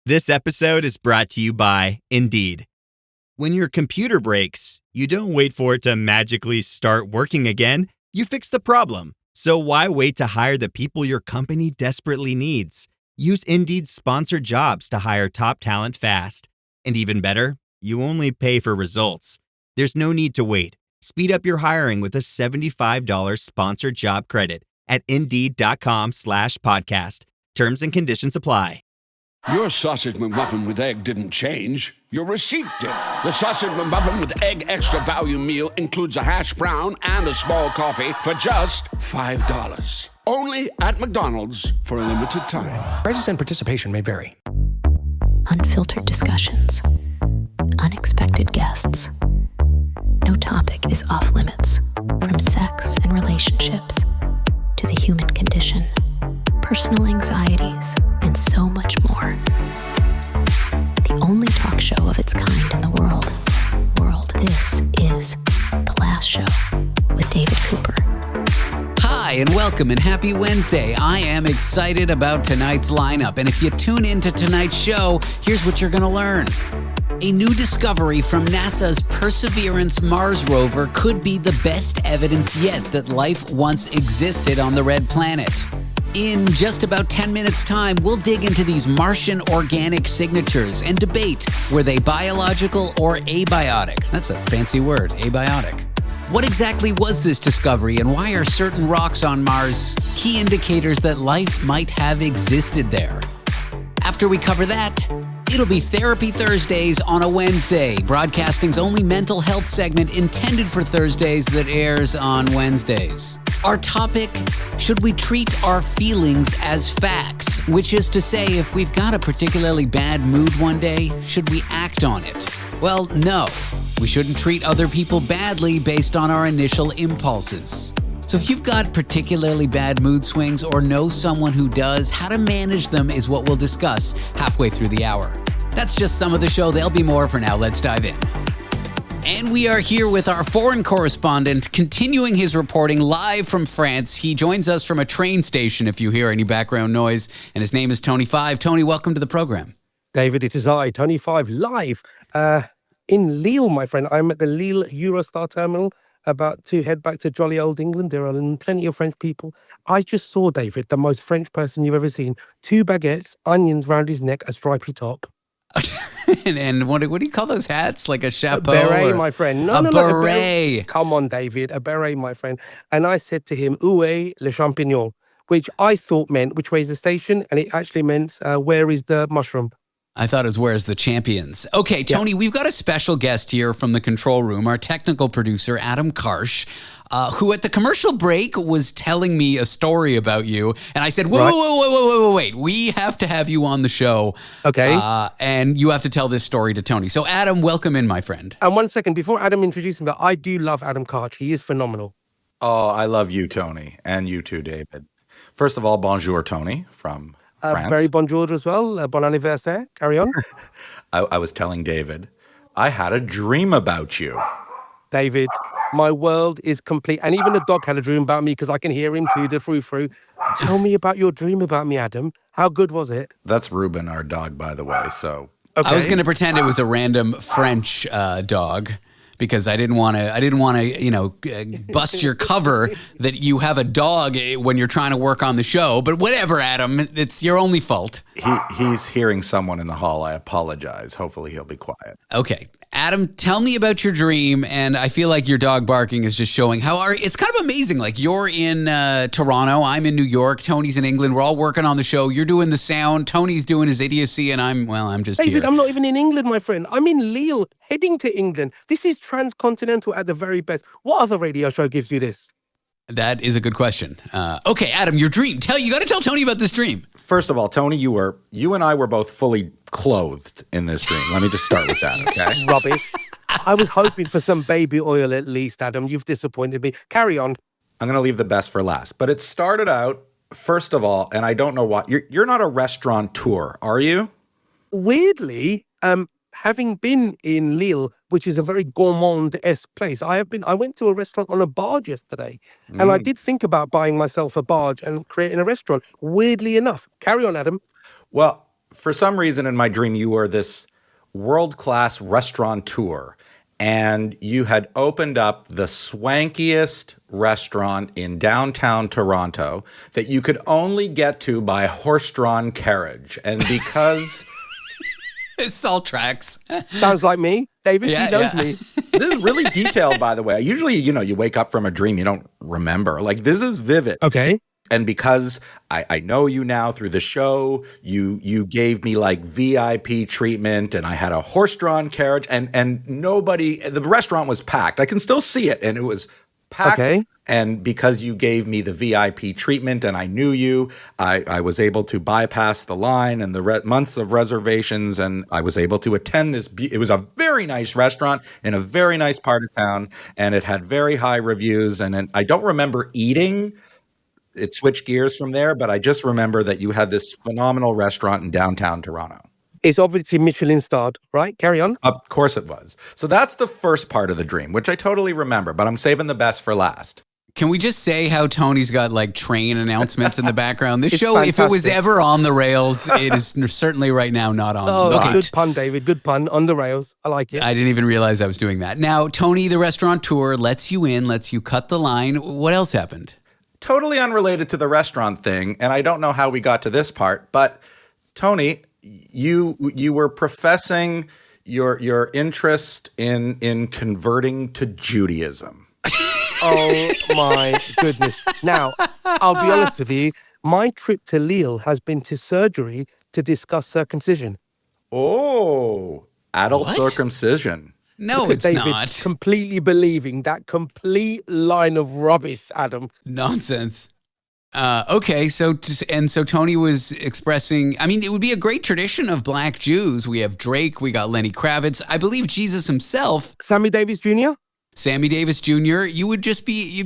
This episode is brought to you by Indeed. When your computer breaks, you don't wait for it to magically start working again. You fix the problem. So why wait to hire the people your company desperately needs? Use Indeed's sponsored jobs to hire top talent fast. And even better, you only pay for results. There's no need to wait. Speed up your hiring with a $75 sponsored job credit at Indeed.com/podcast. Terms and conditions apply. Your sausage McMuffin with egg didn't change. Your receipt did. The sausage McMuffin with egg extra value meal includes a hash brown and a small coffee for just $5. Only at McDonald's for a limited time. Prices and participation may vary. Unfiltered discussions. Unexpected guests. No topic is off limits, from sex and relationships to the human condition, personal anxieties, and so much more. The only talk show of its kind in the world. This is The Last Show with David Cooper. Hi, and welcome, and happy Wednesday. I am excited about tonight's lineup, and if you tune into tonight's show, here's what you're going to learn. A new discovery from NASA's Perseverance Mars rover could be the best evidence yet that life once existed on the red planet. In just about 10 minutes' time, we'll dig into these Martian organic signatures and debate, were they biological or abiotic? That's a fancy word, abiotic. What exactly was this discovery, and why are certain rocks on Mars key indicators that life might have existed there? After we cover that, it'll be Therapy Thursdays on a Wednesday, broadcasting's only mental health segment intended for Thursdays that airs on Wednesdays. Our topic, should we treat our feelings as facts? Which is to say, if we've got a particularly bad mood one day, should we act on it? Well, no. We shouldn't treat other people badly based on our initial impulses. So if you've got particularly bad mood swings or know someone who does, how to manage them is what we'll discuss halfway through the hour. That's just some of the show. There'll be more. For now, let's dive in. And we are here with our foreign correspondent, continuing his reporting live from France. He joins us from a train station, if you hear any background noise, and his name is Tony Five. Tony, welcome to the program. David, it is I, Tony Five, live in Lille, my friend. I'm at the Lille Eurostar terminal, about to head back to jolly old England. There are plenty of French people. I just saw, David, the most French person you've ever seen. 2 baguettes, onions round his neck, a stripy top. and what do you call those hats? Like a chapeau? A beret, my friend. No, beret. Come on, David. A beret, my friend. And I said to him, où est le champignon? Which I thought meant, which way is the station? And it actually meant, where is the mushroom? I thought it was where's the champions. Okay, Tony, We've got a special guest here from the control room, our technical producer, Adam Karch, who at the commercial break was telling me a story about you. And I said, wait, we have to have you on the show. Okay. And you have to tell this story to Tony. So Adam, welcome in, my friend. And 1 second, before Adam introduces me, I do love Adam Karch. He is phenomenal. Oh, I love you, Tony, and you too, David. First of all, bonjour, Tony, from France. Very bonjour as well. Bon anniversaire. Carry on. I was telling David, I had a dream about you. David, my world is complete. And even the dog had a dream about me because I can hear him too, the frou-frou. Tell me about your dream about me, Adam. How good was it? That's Ruben, our dog, by the way, so... Okay. I was going to pretend it was a random French dog, because I didn't want to, bust your cover that you have a dog when you're trying to work on the show. But whatever, Adam, it's your only fault. He's hearing someone in the hall. I apologize. Hopefully he'll be quiet. Okay. Adam, tell me about your dream, and I feel like your dog barking is just showing it's kind of amazing. Like, you're in Toronto, I'm in New York, Tony's in England, we're all working on the show, you're doing the sound, Tony's doing his idiocy, and I'm just David, here. I'm not even in England, my friend. I'm in Lille, heading to England. This is transcontinental at the very best. What other radio show gives you this? That is a good question. Okay, Adam, your dream. You got to tell Tony about this dream. First of all, Tony, you and I were both fully clothed in this dream. Let me just start with that, okay? Rubbish. I was hoping for some baby oil at least, Adam. You've disappointed me. Carry on. I'm going to leave the best for last. But it started out, first of all, and I don't know why. You're not a restaurateur, are you? Weirdly, having been in Lille, which is a very gourmand-esque place, I went to a restaurant on a barge yesterday, and I did think about buying myself a barge and creating a restaurant, weirdly enough. Carry on, Adam. Well, for some reason in my dream, you were this world-class restaurateur, and you had opened up the swankiest restaurant in downtown Toronto that you could only get to by horse-drawn carriage. And because... It's all tracks. Sounds like me. David, Yeah, he knows yeah. me. this is really detailed, by the way. Usually, you wake up from a dream, you don't remember. Like, this is vivid. Okay. And because I know you now through the show, you gave me like VIP treatment, and I had a horse-drawn carriage, and the restaurant was packed. I can still see it, and it was packed. Okay. And because you gave me the VIP treatment and I knew you, I was able to bypass the line and the months of reservations, and I was able to attend this. It was a very nice restaurant in a very nice part of town, and it had very high reviews. And I don't remember eating. It switched gears from there, but I just remember that you had this phenomenal restaurant in downtown Toronto. It's obviously Michelin starred, right? Carry on. Of course it was. So that's the first part of the dream, which I totally remember, but I'm saving the best for last. Can we just say how Tony's got like train announcements in the background? This It's show, if it was fantastic. ever on the rails, it is certainly right now not on. Oh, Okay, good pun, David. Good pun. On the rails. I like it. I didn't even realize I was doing that. Now, Tony, the restaurateur, lets you in, lets you cut the line. What else happened? Totally unrelated to the restaurant thing, and I don't know how we got to this part, but Tony, you were professing your interest in converting to Judaism. Oh my goodness. Now, I'll be honest with you. My trip to Lille has been to surgery to discuss circumcision. Oh, adult What? circumcision. No, Look at it's David not. completely believing that complete line of rubbish, Adam. Nonsense. Okay, so Tony was expressing, I mean, it would be a great tradition of black Jews. We have Drake, we got Lenny Kravitz. I believe Jesus himself, Sammy Davis Jr., Sammy Davis Jr., you'd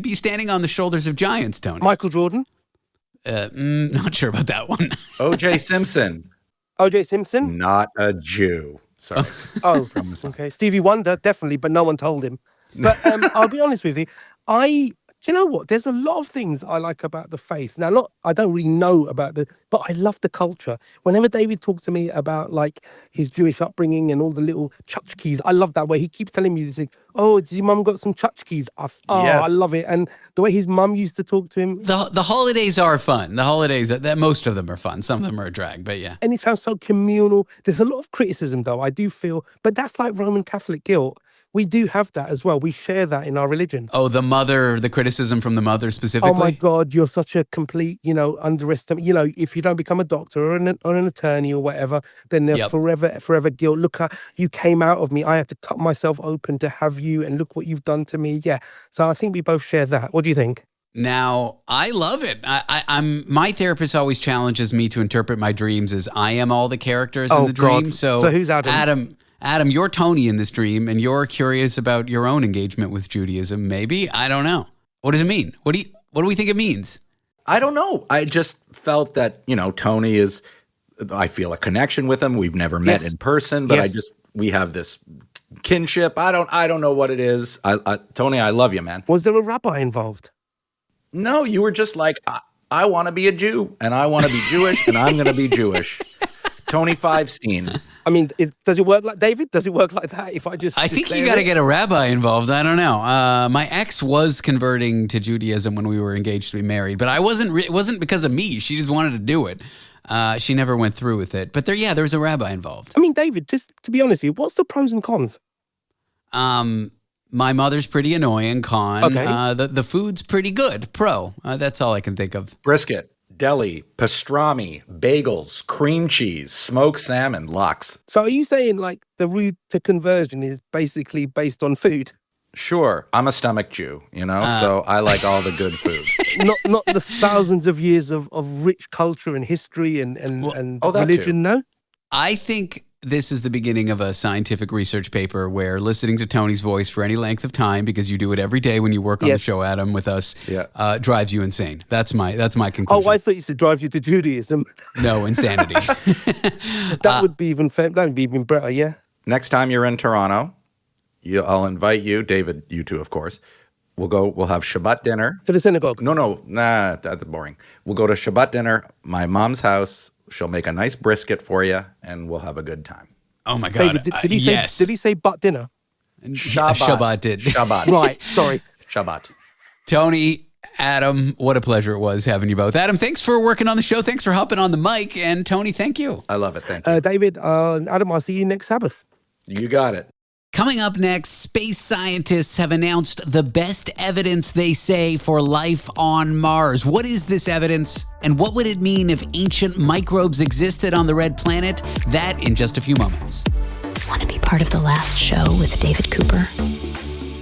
be standing on the shoulders of giants, Tony. Michael Jordan, Not sure about that one. O.J. Simpson, O.J. Simpson. not a Jew. Sorry. Oh, okay. Stevie Wonder, definitely, but no one told him. But I'll be honest with you. Do you know what? There's a lot of things I like about the faith. Now, I don't really know about but I love the culture. Whenever David talks to me about like his Jewish upbringing and all the little tchotchkes, I love that way. He keeps telling me this thing. Oh, did your mum got some tchotchkes? Yes. I love it. And the way his mum used to talk to him. The holidays are fun. The holidays, most of them are fun. Some of them are a drag, but yeah. And it sounds so communal. There's a lot of criticism, though, I do feel. But that's like Roman Catholic guilt. We do have that as well. We share that in our religion. Oh, the criticism from the mother specifically? Oh my God, you're such a complete, underestimate. If you don't become a doctor or an attorney or whatever, then there's Yep. forever guilt. Look, you came out of me. I had to cut myself open to have you, and look what you've done to me. Yeah. So I think we both share that. What do you think? Now, I love it. My therapist always challenges me to interpret my dreams as I am all the characters in Oh, the dream. God. So who's Adam? Adam, you're Tony in this dream, and you're curious about your own engagement with Judaism. Maybe, I don't know. What does it mean? What do we think it means? I don't know. I just felt that, Tony is, I feel a connection with him. We've never met Yes. in person, but Yes. we have this kinship. I don't know what it is. Tony, I love you, man. Was there a rabbi involved? No, you were just like, I want to be a Jew, and I want to be Jewish, and I'm going to be Jewish. Tony Fivestein. I mean, does it work like David? Does it work like that? If I just, I think you declare got to it? get a rabbi involved. I don't know. My ex was converting to Judaism when we were engaged to be married, but it wasn't because of me. She just wanted to do it. She never went through with it. But there was a rabbi involved. I mean, David, just to be honest with you, what's the pros and cons? My mother's pretty annoying. Con. Okay. The food's pretty good. Pro. That's all I can think of. Brisket, deli, pastrami, bagels, cream cheese, smoked salmon, lox. So are you saying like the route to conversion is basically based on food? Sure, I'm a stomach Jew, so I like all the good food. not the thousands of years of rich culture and history and oh, that religion, too. no? I think this is the beginning of a scientific research paper where listening to Tony's voice for any length of time, because you do it every day when you work on the Yes. show, Adam, with us, Yeah. drives you insane. That's my conclusion. Oh, I thought you said drive you to Judaism. No, insanity. That would be even fair. That would be even better, yeah. Next time you're in Toronto, I'll invite you, David, you too, of course. We'll have Shabbat dinner. To the synagogue. No, nah, that's boring. We'll go to Shabbat dinner, my mom's house, She'll make a nice brisket for you, and we'll have a good time. Oh my God. David, did he say? Yes. Did he say butt dinner? Shabbat did. Shabbat. Right. Sorry. Shabbat. Tony, Adam, what a pleasure it was having you both. Adam, thanks for working on the show. Thanks for hopping on the mic. And Tony, thank you. I love it. Thank you. David, Adam, I'll see you next Sabbath. You got it. Coming up next, space scientists have announced the best evidence, they say, for life on Mars. What is this evidence, and what would it mean if ancient microbes existed on the red planet? That in just a few moments. Want to be part of the last show with David Cooper?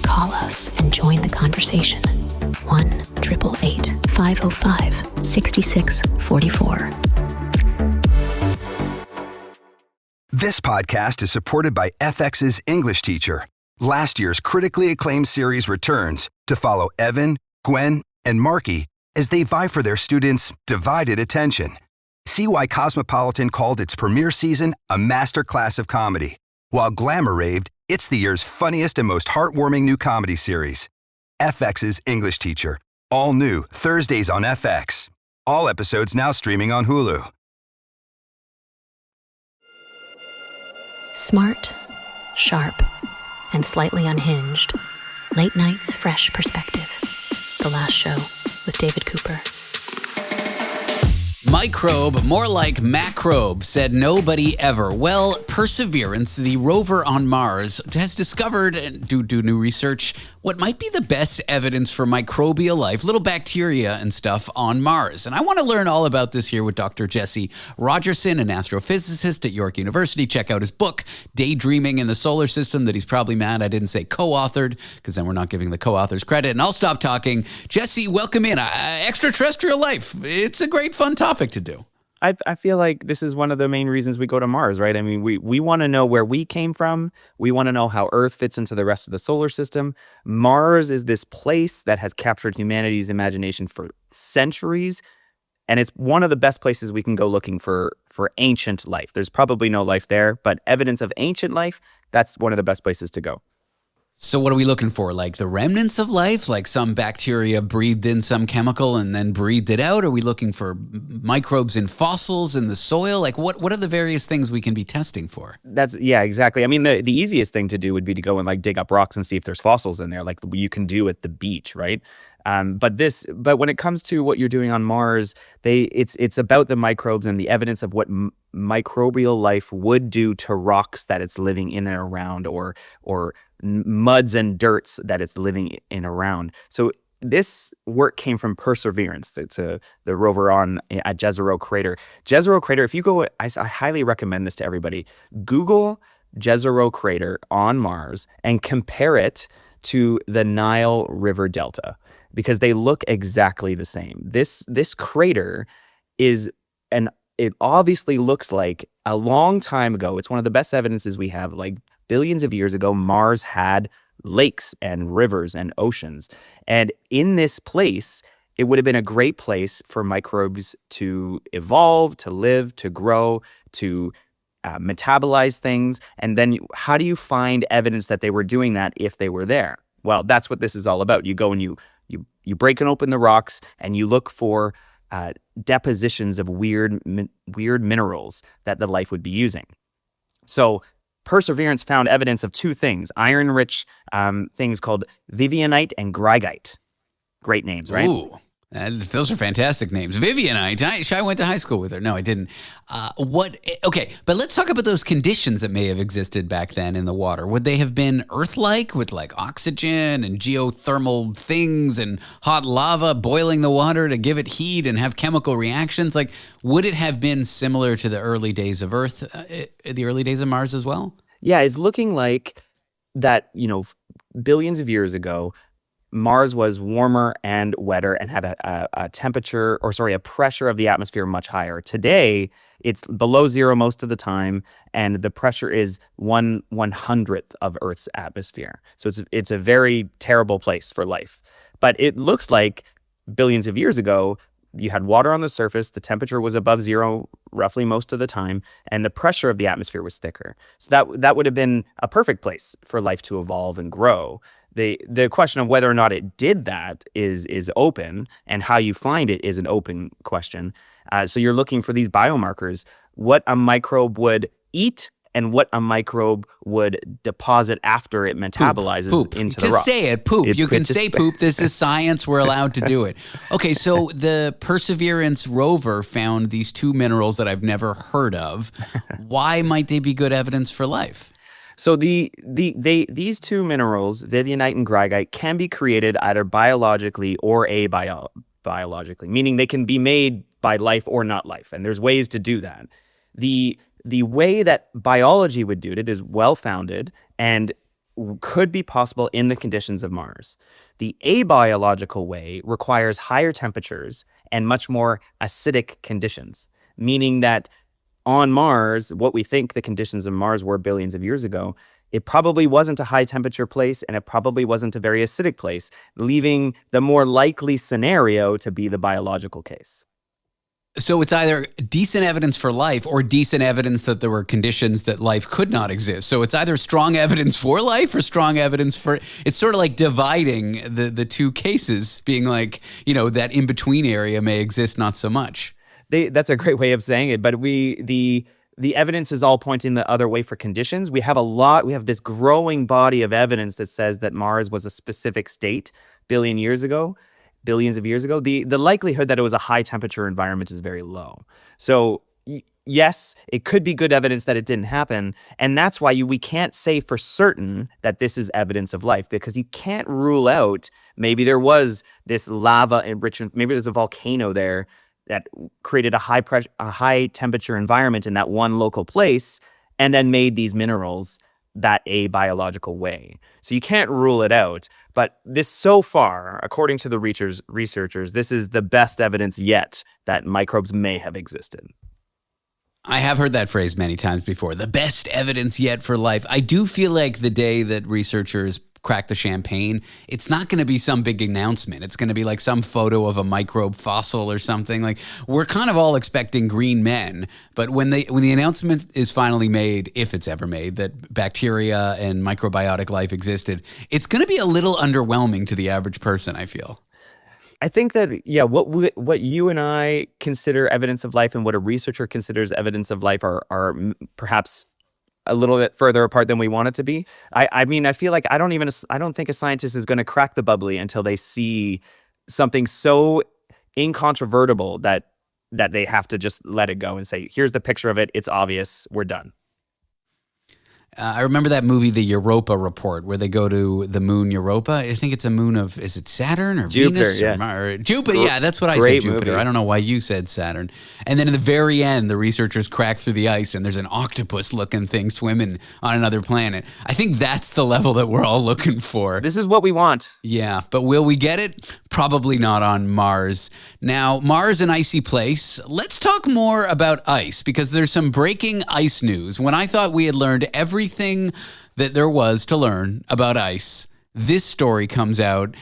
Call us and join the conversation. 1-888-505-6644. This podcast is supported by FX's English Teacher. Last year's critically acclaimed series returns to follow Evan, Gwen, and Marky as they vie for their students' divided attention. See why Cosmopolitan called its premiere season a masterclass of comedy, while Glamour raved it's the year's funniest and most heartwarming new comedy series. FX's English Teacher. All new Thursdays on FX. All episodes now streaming on Hulu. Smart, sharp, and slightly unhinged. Late night's fresh perspective. The last show with David Cooper. Microbe, more like macrobe, said nobody ever. Well, Perseverance, the rover on Mars, has discovered, due to new research, what might be the best evidence for microbial life, little bacteria and stuff on Mars. And I want to learn all about this here with Dr. Jesse Rogerson, an astrophysicist at York University. Check out his book, Daydreaming in the Solar System, that he's probably mad I didn't say co-authored, because then we're not giving the co-authors credit. And I'll stop talking. Jesse, welcome in. Extraterrestrial life. It's a great, fun topic to do. I feel like this is one of the main reasons we go to Mars, right? I mean, we want to know where we came from. We want to know how Earth fits into the rest of the solar system. Mars is this place that has captured humanity's imagination for centuries, and it's one of the best places we can go looking for ancient life. There's probably no life there, but evidence of ancient life, that's one of the best places to go. So what are we looking for? Like the remnants of life? Like some bacteria breathed in some chemical and then breathed it out? Are we looking for microbes in fossils in the soil? Like what are the various things we can be testing for? Yeah, exactly. I mean, the easiest thing to do would be to go and like dig up rocks and see if there's fossils in there, like you can do at the beach, right? But when it comes to what you're doing on Mars, it's about the microbes and the evidence of what microbial life would do to rocks that it's living in and around, or muds and dirts that it's living in around. So this work came from Perseverance. It's the rover at Jezero Crater. Jezero Crater, if you go, I highly recommend this to everybody. Google Jezero Crater on Mars and compare it to the Nile River Delta, because they look exactly the same. This crater it obviously looks like a long time ago. It's one of the best evidences we have, like billions of years ago, Mars had lakes and rivers and oceans. And in this place, it would have been a great place for microbes to evolve, to live, to grow, to metabolize things. And then how do you find evidence that they were doing that if they were there? Well, that's what this is all about. You go and you break open the rocks and you look for depositions of weird minerals that the life would be using. So Perseverance found evidence of two things: iron-rich things called vivianite and greigite. Great names, right? Ooh, those are fantastic names. Vivianite. I went to high school with her. No, I didn't. Okay, but let's talk about those conditions that may have existed back then in the water. Would they have been Earth-like, with like oxygen and geothermal things and hot lava boiling the water to give it heat and have chemical reactions? Like, would it have been similar to the early days of Earth, the early days of Mars as well? Yeah, it's looking like that, billions of years ago, Mars was warmer and wetter and had a pressure of the atmosphere much higher. Today, it's below zero most of the time, and the pressure is 1/100th of Earth's atmosphere. So it's a very terrible place for life. But it looks like billions of years ago, you had water on the surface, the temperature was above zero roughly most of the time, and the pressure of the atmosphere was thicker. So that would have been a perfect place for life to evolve and grow. The question of whether or not it did that is open, and how you find it is an open question. So you're looking for these biomarkers, what a microbe would eat and what a microbe would deposit after it metabolizes poop. into the Just rocks. say it, poop. You can say poop. This is science. We're allowed to do it. Okay, so the Perseverance rover found these two minerals that I've never heard of. Why might they be good evidence for life? So these two minerals, vivianite and greigite, can be created either biologically or biologically, meaning they can be made by life or not life, and there's ways to do that. The way that biology would do it is well-founded and could be possible in the conditions of Mars. The abiological way requires higher temperatures and much more acidic conditions, meaning that on Mars, what we think the conditions of Mars were billions of years ago, it probably wasn't a high temperature place and it probably wasn't a very acidic place, leaving the more likely scenario to be the biological case. So it's either decent evidence for life or decent evidence that there were conditions that life could not exist. So it's either strong evidence for life or strong evidence for, it's sort of like dividing the two cases, being like, that in-between area may exist, not so much. That's a great way of saying it, but the evidence is all pointing the other way for conditions. We have this growing body of evidence that says that Mars was a specific state billions of years ago. The likelihood that it was a high temperature environment is very low. So yes, it could be good evidence that it didn't happen. And that's why we can't say for certain that this is evidence of life, because you can't rule out maybe there was this lava enrichment, maybe there's a volcano there that created a high temperature environment in that one local place and then made these minerals that abiological way. So you can't rule it out. But this, so far, according to the researchers, this is the best evidence yet that microbes may have existed. I have heard that phrase many times before, the best evidence yet for life. I do feel like the day that researchers crack the champagne, it's not going to be some big announcement. It's going to be like some photo of a microbe fossil or something. Like, we're kind of all expecting green men, but when the announcement is finally made, if it's ever made, that bacteria and microbiotic life existed, it's going to be a little underwhelming to the average person, I feel. I think that, what you and I consider evidence of life and what a researcher considers evidence of life are perhaps a little bit further apart than we want it to be. I mean, I feel like I don't think a scientist is going to crack the bubbly until they see something so incontrovertible that they have to just let it go and say, here's the picture of it. It's obvious. We're done. I remember that movie, The Europa Report, where they go to the moon Europa. I think it's a moon of, is it Saturn or Jupiter, Venus? yeah. Or Jupiter, yeah, that's what I said, Jupiter. Movie. I don't know why you said Saturn. And then in the very end, the researchers crack through the ice and there's an octopus-looking thing swimming on another planet. I think that's the level that we're all looking for. This is what we want. Yeah, but will we get it? Probably not on Mars. Now, Mars, an icy place. Let's talk more about ice, because there's some breaking ice news. When I thought we had learned everything that there was to learn about ice, this story comes out.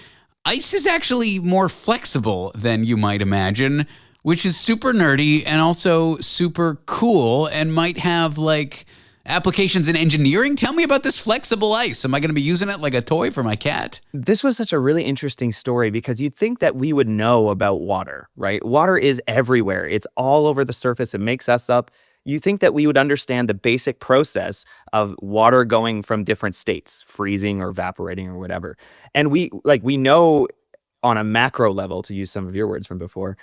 Ice is actually more flexible than you might imagine, which is super nerdy and also super cool and might have like applications in engineering. Tell me about this flexible ice. Am I going to be using it like a toy for my cat? This was such a really interesting story because you'd think that we would know about water, right? Water is everywhere. It's all over the surface. It makes us up. You think that we would understand the basic process of water going from different states, freezing or evaporating or whatever. And we know on a macro level, to use some of your words from before,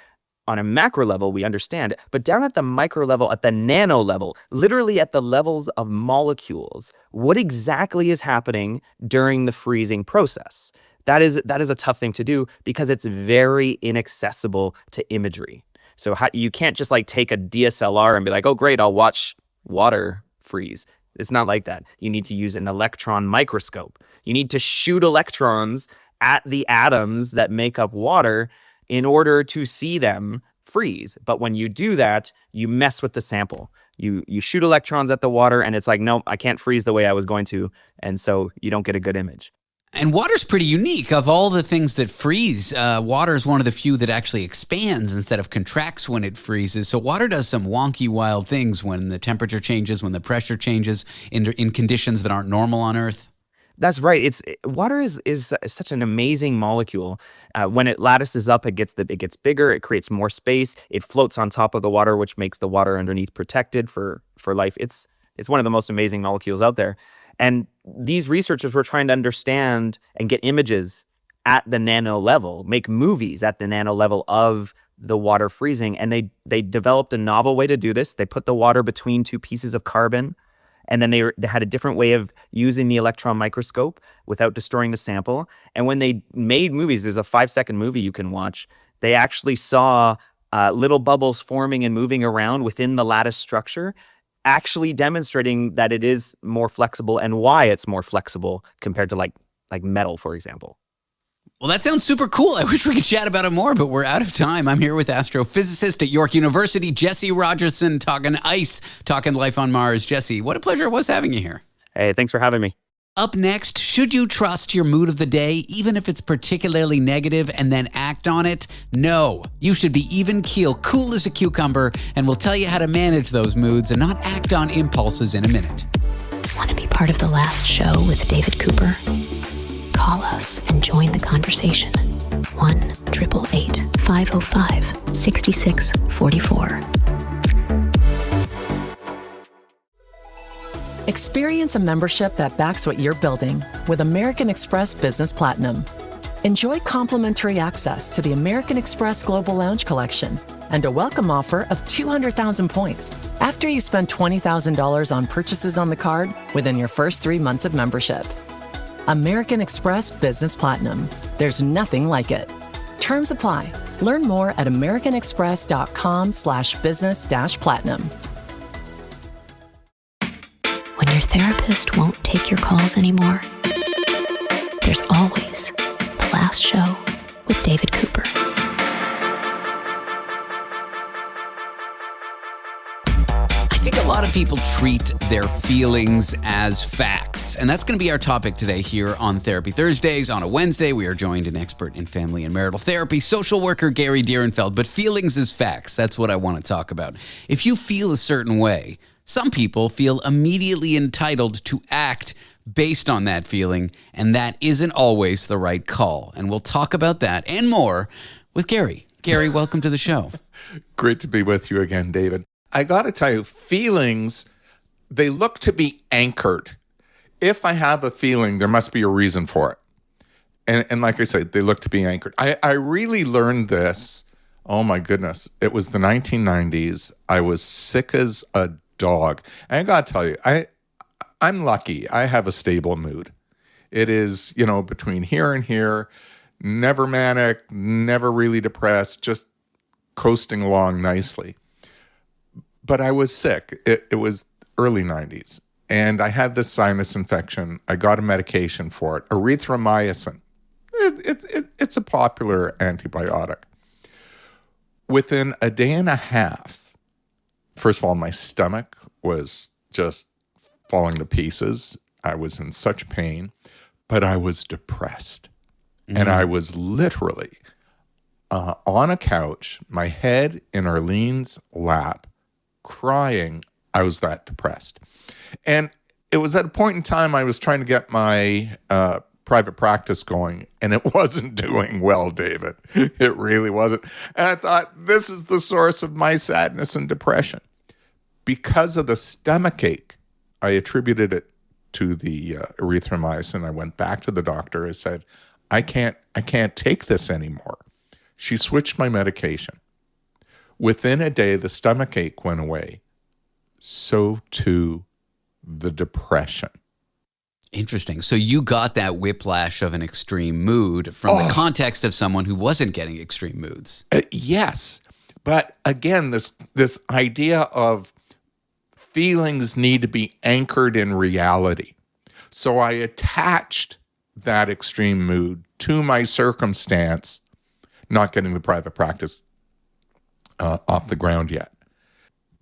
on a macro level, we understand, but down at the micro level, at the nano level, literally at the levels of molecules, what exactly is happening during the freezing process? That is a tough thing to do because it's very inaccessible to imagery. So you can't just like take a DSLR and be like, oh, great, I'll watch water freeze. It's not like that. You need to use an electron microscope. You need to shoot electrons at the atoms that make up water in order to see them freeze. But when you do that, you mess with the sample. You shoot electrons at the water and it's like, nope, I can't freeze the way I was going to. And so you don't get a good image. And water's pretty unique. Of all the things that freeze, water is one of the few that actually expands instead of contracts when it freezes. So water does some wonky, wild things when the temperature changes, when the pressure changes in conditions that aren't normal on Earth. That's right. Water is such an amazing molecule. When it lattices up, it gets bigger. It creates more space. It floats on top of the water, which makes the water underneath protected for life. It's one of the most amazing molecules out there. And these researchers were trying to understand and get images at the nano level, make movies at the nano level of the water freezing. And they developed a novel way to do this. They put the water between two pieces of carbon. And then they had a different way of using the electron microscope without destroying the sample. And when they made movies, there's a 5-second movie you can watch. They actually saw little bubbles forming and moving around within the lattice structure, actually demonstrating that it is more flexible and why it's more flexible compared to like metal, for example. Well, that sounds super cool. I wish we could chat about it more, but we're out of time. I'm here with astrophysicist at York University, Jesse Rogerson, talking ice, talking life on Mars. Jesse, what a pleasure it was having you here. Hey, thanks for having me. Up next, should you trust your mood of the day, even if it's particularly negative, and then act on it? No. You should be even keel, cool as a cucumber, and we'll tell you how to manage those moods and not act on impulses in a minute. Want to be part of the last show with David Cooper? Call us and join the conversation. 1-888-505-6644. Experience a membership that backs what you're building with American Express Business Platinum. Enjoy complimentary access to the American Express Global Lounge Collection and a welcome offer of 200,000 points after you spend $20,000 on purchases on the card within your first 3 months of membership. American Express Business Platinum. There's nothing like it. Terms apply. Learn more at americanexpress.com/business-platinum. When your therapist won't take your calls anymore, there's always the last show with David Cooper. I think a lot of people treat their feelings as facts, and that's going to be our topic today here on Therapy Thursdays. On a Wednesday, we are joined an expert in family and marital therapy, social worker Gary Direnfeld. But feelings as facts, that's what I want to talk about. If you feel a certain way, some people feel immediately entitled to act based on that feeling, and that isn't always the right call. And we'll talk about that and more with Gary. Gary, welcome to the show. Great to be with you again, David. I got to tell you, feelings, they look to be anchored. If I have a feeling, there must be a reason for it. And like I said, they look to be anchored. I really learned this, oh my goodness, it was the 1990s. I was sick as a dog. And I got to tell you, I'm lucky. I have a stable mood. It is, between here and here, never manic, never really depressed, just coasting along nicely. But I was sick. It was early 90s. And I had this sinus infection. I got a medication for it, erythromycin. It's a popular antibiotic. Within a day and a half, first of all, my stomach was just falling to pieces. I was in such pain, but I was depressed. And I was literally on a couch, my head in Arlene's lap, crying. I was that depressed. And it was at a point in time I was trying to get my private practice going, and it wasn't doing well, David. It really wasn't. And I thought, this is the source of my sadness and depression. Because of the stomach ache, I attributed it to the erythromycin. I went back to the doctor. I said, I can't take this anymore. She switched my medication. Within a day, the stomach ache went away. So too, the depression. Interesting. So you got that whiplash of an extreme mood from the context of someone who wasn't getting extreme moods. Yes. But again, this idea of feelings need to be anchored in reality. So I attached that extreme mood to my circumstance, not getting the private practice off the ground yet.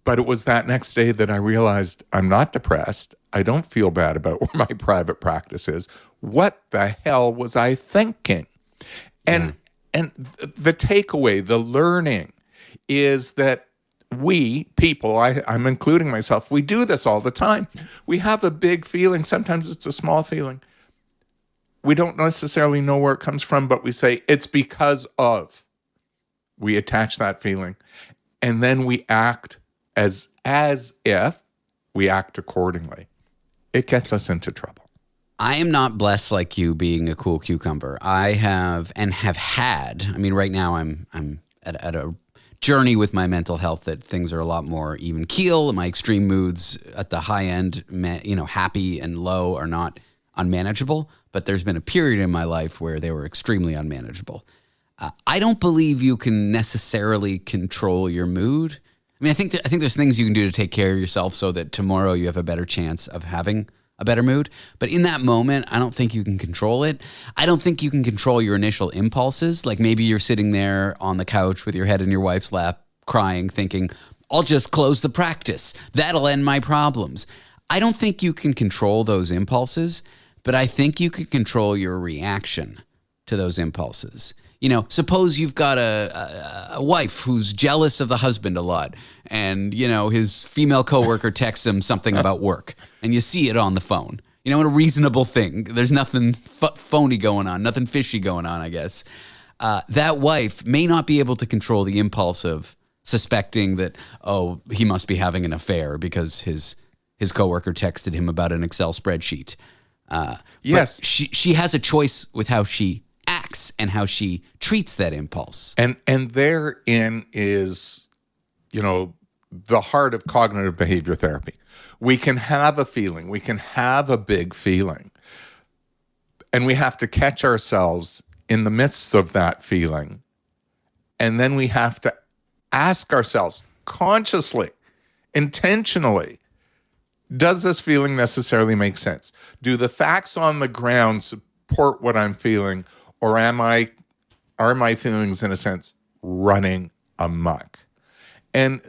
But it was that next day that I realized I'm not depressed. I don't feel bad about where my private practice is. What the hell was I thinking? And the takeaway, the learning is that we people, I'm including myself, we do this all the time. We have a big feeling. Sometimes it's a small feeling. we don't necessarily know where it comes from, but we say it's because of. We attach that feeling, and then we act as if we act accordingly. It gets us into trouble. I am not blessed like you being a cool cucumber. I have had. I mean, right now I'm at a journey with my mental health that things are a lot more even keel. My extreme moods at the high end, happy and low, are not unmanageable. But there's been a period in my life where they were extremely unmanageable. I don't believe you can necessarily control your mood. I mean, I think there's things you can do to take care of yourself so that tomorrow you have a better chance of having a better mood. But in that moment, I don't think you can control it. I don't think you can control your initial impulses. Like maybe you're sitting there on the couch with your head in your wife's lap, crying, thinking, I'll just close the practice. That'll end my problems. I don't think you can control those impulses, but I think you can control your reaction to those impulses. Suppose you've got a wife who's jealous of the husband a lot, and, his female coworker texts him something about work, and you see it on the phone. A reasonable thing. There's nothing phony going on, nothing fishy going on, I guess. That wife may not be able to control the impulse of suspecting that, he must be having an affair because his coworker texted him about an Excel spreadsheet. Yes. She has a choice with how she acts and how she treats that impulse. And therein is, the heart of cognitive behavior therapy. We can have a feeling, we can have a big feeling, and we have to catch ourselves in the midst of that feeling. And then we have to ask ourselves consciously, intentionally, does this feeling necessarily make sense? Do the facts on the ground support what I'm feeling? Or are my feelings, in a sense, running amok? And,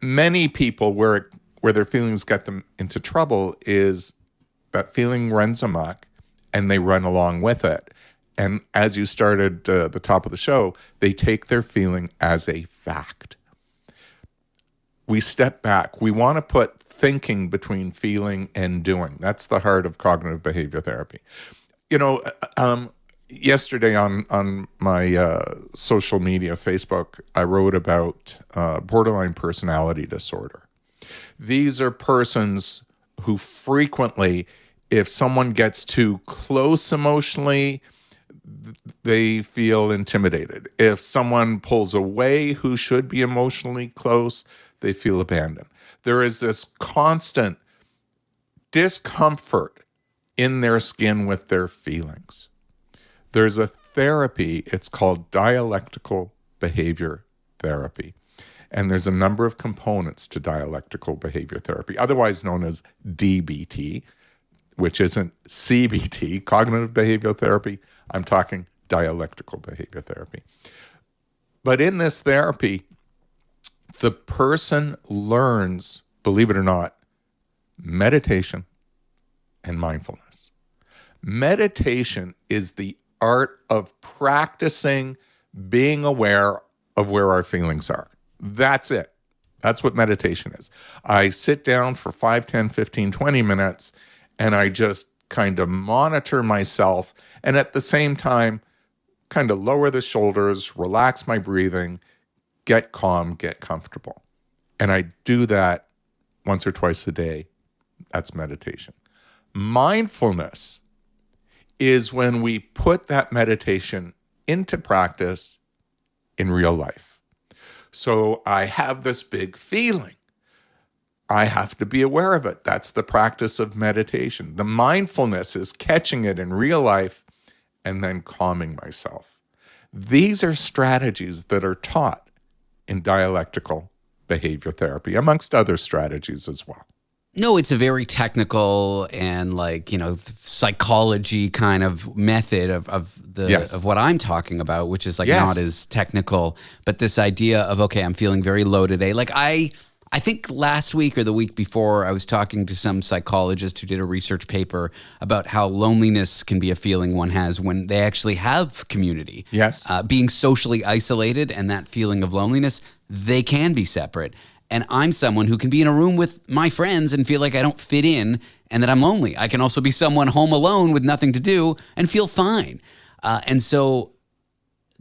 many people where their feelings get them into trouble is that feeling runs amok and they run along with it. And as you started the top of the show, they take their feeling as a fact. We step back. We want to put thinking between feeling and doing. That's the heart of cognitive behavior therapy. Yesterday on my social media, Facebook, I wrote about borderline personality disorder. These are persons who frequently, if someone gets too close emotionally, they feel intimidated. If someone pulls away who should be emotionally close, they feel abandoned. There is this constant discomfort in their skin with their feelings. There's a therapy, it's called dialectical behavior therapy. And there's a number of components to dialectical behavior therapy, otherwise known as DBT, which isn't CBT, cognitive behavioral therapy. I'm talking dialectical behavior therapy. But in this therapy, the person learns, believe it or not, meditation and mindfulness. Meditation is the art of practicing being aware of where our feelings are. That's it. That's what meditation is. I sit down for 5, 10, 15, 20 minutes, and I just kind of monitor myself, and at the same time, kind of lower the shoulders, relax my breathing, get calm, get comfortable. And I do that once or twice a day. That's meditation. Mindfulness is when we put that meditation into practice in real life. So I have this big feeling. I have to be aware of it. That's the practice of meditation. The mindfulness is catching it in real life and then calming myself. These are strategies that are taught in dialectical behavior therapy, amongst other strategies as well. No, it's a very technical and psychology kind of method of what I'm talking about, which is not as technical, but this idea of, okay, I'm feeling very low today. Like I think last week or the week before, I was talking to some psychologist who did a research paper about how loneliness can be a feeling one has when they actually have community. Yes. Being socially isolated and that feeling of loneliness, they can be separate. And I'm someone who can be in a room with my friends and feel like I don't fit in and that I'm lonely. I can also be someone home alone with nothing to do and feel fine. And so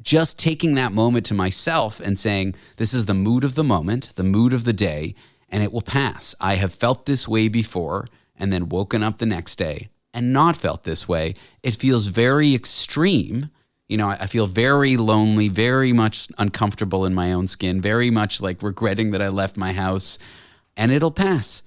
just taking that moment to myself and saying, this is the mood of the moment, the mood of the day, and it will pass. I have felt this way before and then woken up the next day and not felt this way. It feels very extreme. You know, I feel very lonely, very much uncomfortable in my own skin, very much like regretting that I left my house, and it'll pass.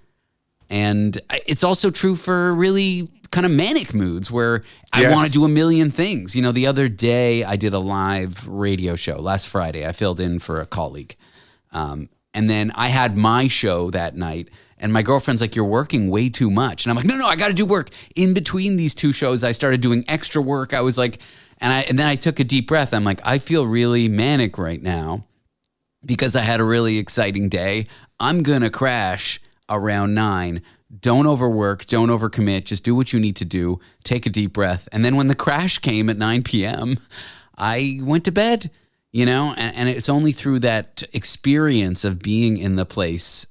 And it's also true for really kind of manic moods where I want to do a million things. You know, the other day I did a live radio show last Friday. I filled in for a colleague. And then I had my show that night. And my girlfriend's like, you're working way too much. And I'm like, no, I got to do work. In between these two shows, I started doing extra work. I was like, and then I took a deep breath. I'm like, I feel really manic right now because I had a really exciting day. I'm going to crash around 9. Don't overwork. Don't overcommit. Just do what you need to do. Take a deep breath. And then when the crash came at 9 p.m., I went to bed, you know, and it's only through that experience of being in the place,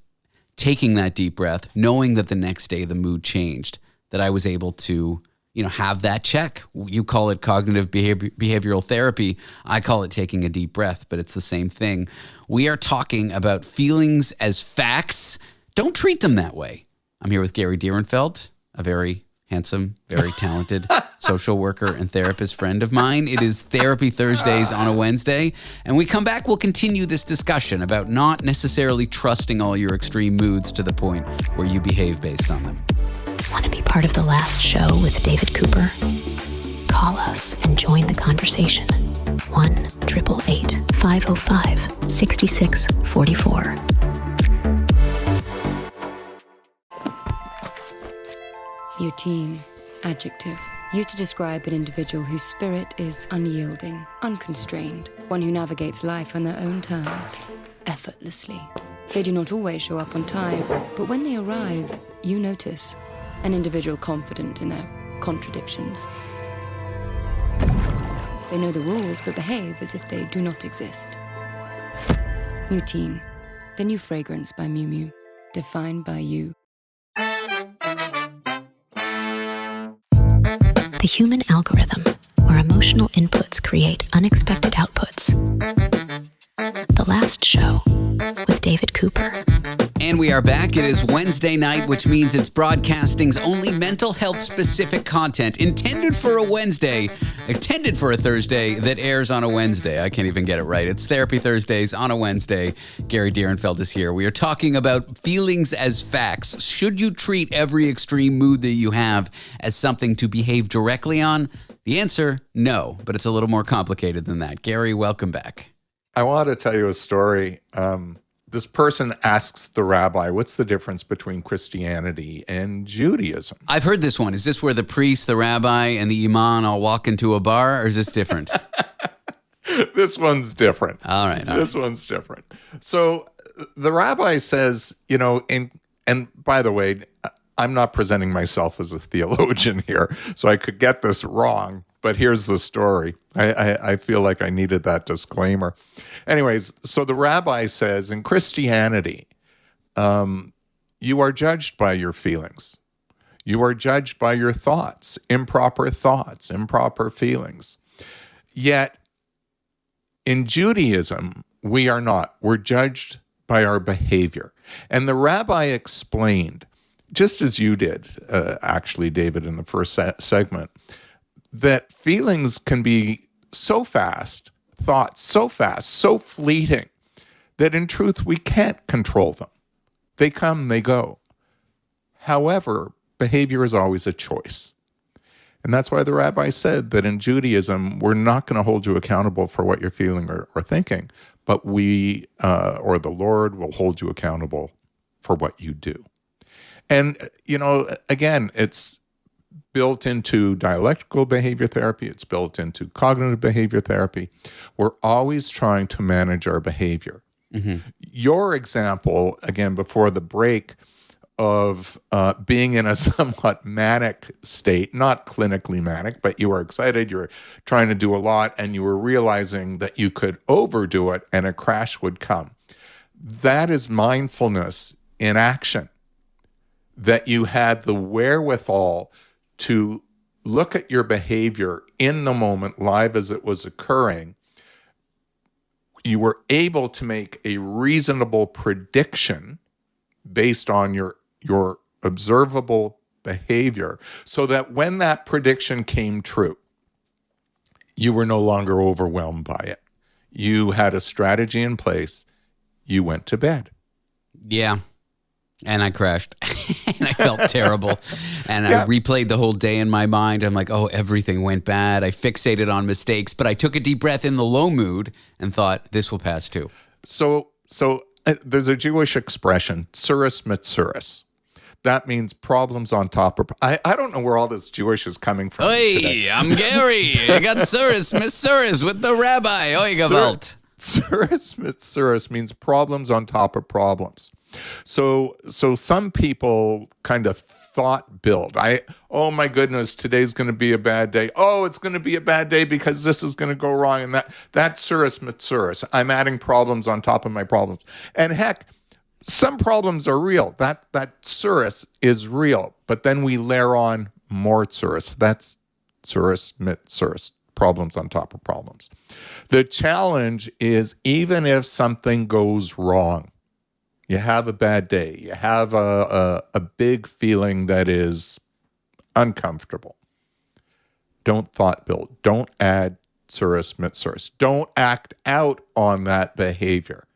taking that deep breath, knowing that the next day the mood changed, that I was able to, you know, have that check. You call it cognitive behavioral therapy. I call it taking a deep breath, but it's the same thing. We are talking about feelings as facts. Don't treat them that way. I'm here with Gary Direnfeld, a very handsome, very talented social worker and therapist friend of mine. It is Therapy Thursdays on a Wednesday. And we come back, we'll continue this discussion about not necessarily trusting all your extreme moods to the point where you behave based on them. Want to be part of the last show with David Cooper? Call us and join the conversation. 1-888-505-6644. Routine, adjective, used to describe an individual whose spirit is unyielding, unconstrained, one who navigates life on their own terms, effortlessly. They do not always show up on time, but when they arrive, you notice an individual confident in their contradictions. They know the rules, but behave as if they do not exist. Routine, the new fragrance by Miu Miu, defined by you. The human algorithm, where emotional inputs create unexpected outputs. The last show with David Cooper. And we are back. It is Wednesday night, which means it's broadcasting's only mental health specific content intended for a Wednesday, intended for a Thursday that airs on a Wednesday. I can't even get it right. It's Therapy Thursdays on a Wednesday. Gary Direnfeld is here. We are talking about feelings as facts. Should you treat every extreme mood that you have as something to behave directly on? The answer, no, but it's a little more complicated than that. Gary, welcome back. I want to tell you a story. This person asks the rabbi, what's the difference between Christianity and Judaism? I've heard this one. Is this where the priest, the rabbi, and the imam all walk into a bar, or is this different? This one's different. All right. This one's different. So the rabbi says, you know, and by the way, I'm not presenting myself as a theologian here, so I could get this wrong. But here's the story. I feel like I needed that disclaimer. Anyways, so the rabbi says, in Christianity, you are judged by your feelings. You are judged by your thoughts, improper feelings. Yet, in Judaism, we are not. We're judged by our behavior. And the rabbi explained, just as you did, actually, David, in the first segment, that feelings can be so fast, thoughts so fast, so fleeting, that in truth we can't control them. They come, they go. However, behavior is always a choice. And that's why the rabbi said that in Judaism, we're not going to hold you accountable for what you're feeling or thinking, but we, or the Lord, will hold you accountable for what you do. And, you know, again, it's built into dialectical behavior therapy. It's built into cognitive behavior therapy. We're always trying to manage our behavior. Mm-hmm. Your example, again, before the break, of being in a somewhat manic state, not clinically manic, but you were excited, you were trying to do a lot, and you were realizing that you could overdo it and a crash would come. That is mindfulness in action, that you had the wherewithal to look at your behavior in the moment, live as it was occurring. You were able to make a reasonable prediction based on your observable behavior, so that when that prediction came true, you were no longer overwhelmed by it. You had a strategy in place. You went to bed. Yeah. And I crashed and I felt terrible. And I replayed the whole day in my mind. I'm like, oh, everything went bad. I fixated on mistakes, but I took a deep breath in the low mood and thought, this will pass too. So there's a Jewish expression, tsuris mitsuris. That means problems on top of... I don't know where all this Jewish is coming from today. Hey, I'm Gary. I got tsuris mitsuris with the rabbi. Oi, Gewalt. Tsuris mitsuris means problems on top of problems. So some people kind of thought build. Oh my goodness, today's going to be a bad day. Oh, it's going to be a bad day because this is going to go wrong. And that's tsuris mitsuris. I'm adding problems on top of my problems. And heck, some problems are real. That tsuris is real. But then we layer on more tsuris. That's tsuris mitsuris. Problems on top of problems. The challenge is, even if something goes wrong, you have a bad day, you have a big feeling that is uncomfortable, don't thought build. Don't add tsuris mitsuris. Don't act out on that behavior.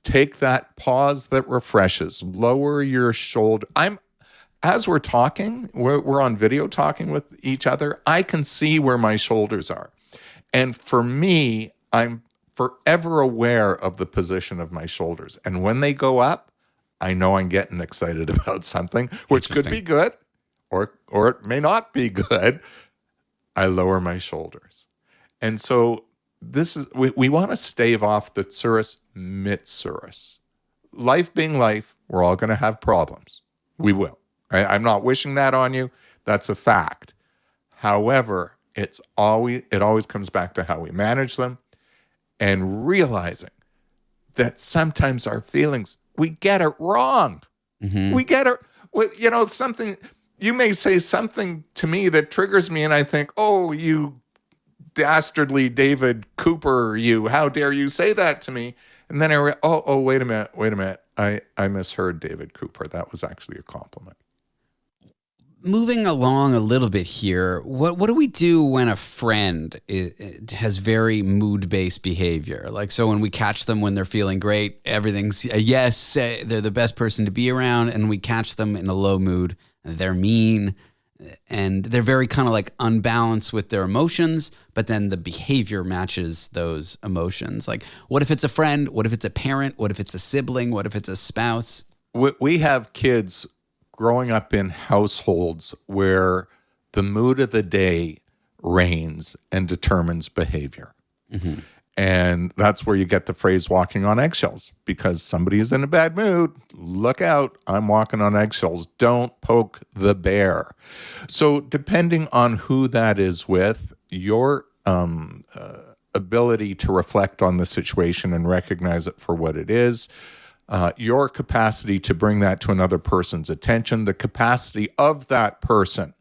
Take that pause that refreshes. Lower your shoulder. As we're talking, we're on video talking with each other, I can see where my shoulders are. And for me, I'm forever aware of the position of my shoulders. And when they go up, I know I'm getting excited about something, which could be good or it may not be good. I lower my shoulders. And so we want to stave off the tsuris mitsuris. Life being life, we're all going to have problems. We will. Right? I'm not wishing that on you. That's a fact. However, it always comes back to how we manage them, and realizing that sometimes our feelings, we get it wrong. Mm-hmm. We get it, something, you may say something to me that triggers me and I think, oh, you dastardly David Cooper, how dare you say that to me? And then wait a minute. I misheard David Cooper. That was actually a compliment. Moving along a little bit here, what do we do when a friend has very mood-based behavior? Like, so when we catch them when they're feeling great, everything's a yes, they're the best person to be around, and we catch them in a low mood, they're mean, and they're very kind of like unbalanced with their emotions, but then the behavior matches those emotions. Like, what if it's a friend? What if it's a parent? What if it's a sibling? What if it's a spouse? We have kids growing up in households where the mood of the day reigns and determines behavior. Mm-hmm. And that's where you get the phrase walking on eggshells, because somebody is in a bad mood. Look out, I'm walking on eggshells. Don't poke the bear. So depending on who that is with, your ability to reflect on the situation and recognize it for what it is, your capacity to bring that to another person's attention, the capacity of that person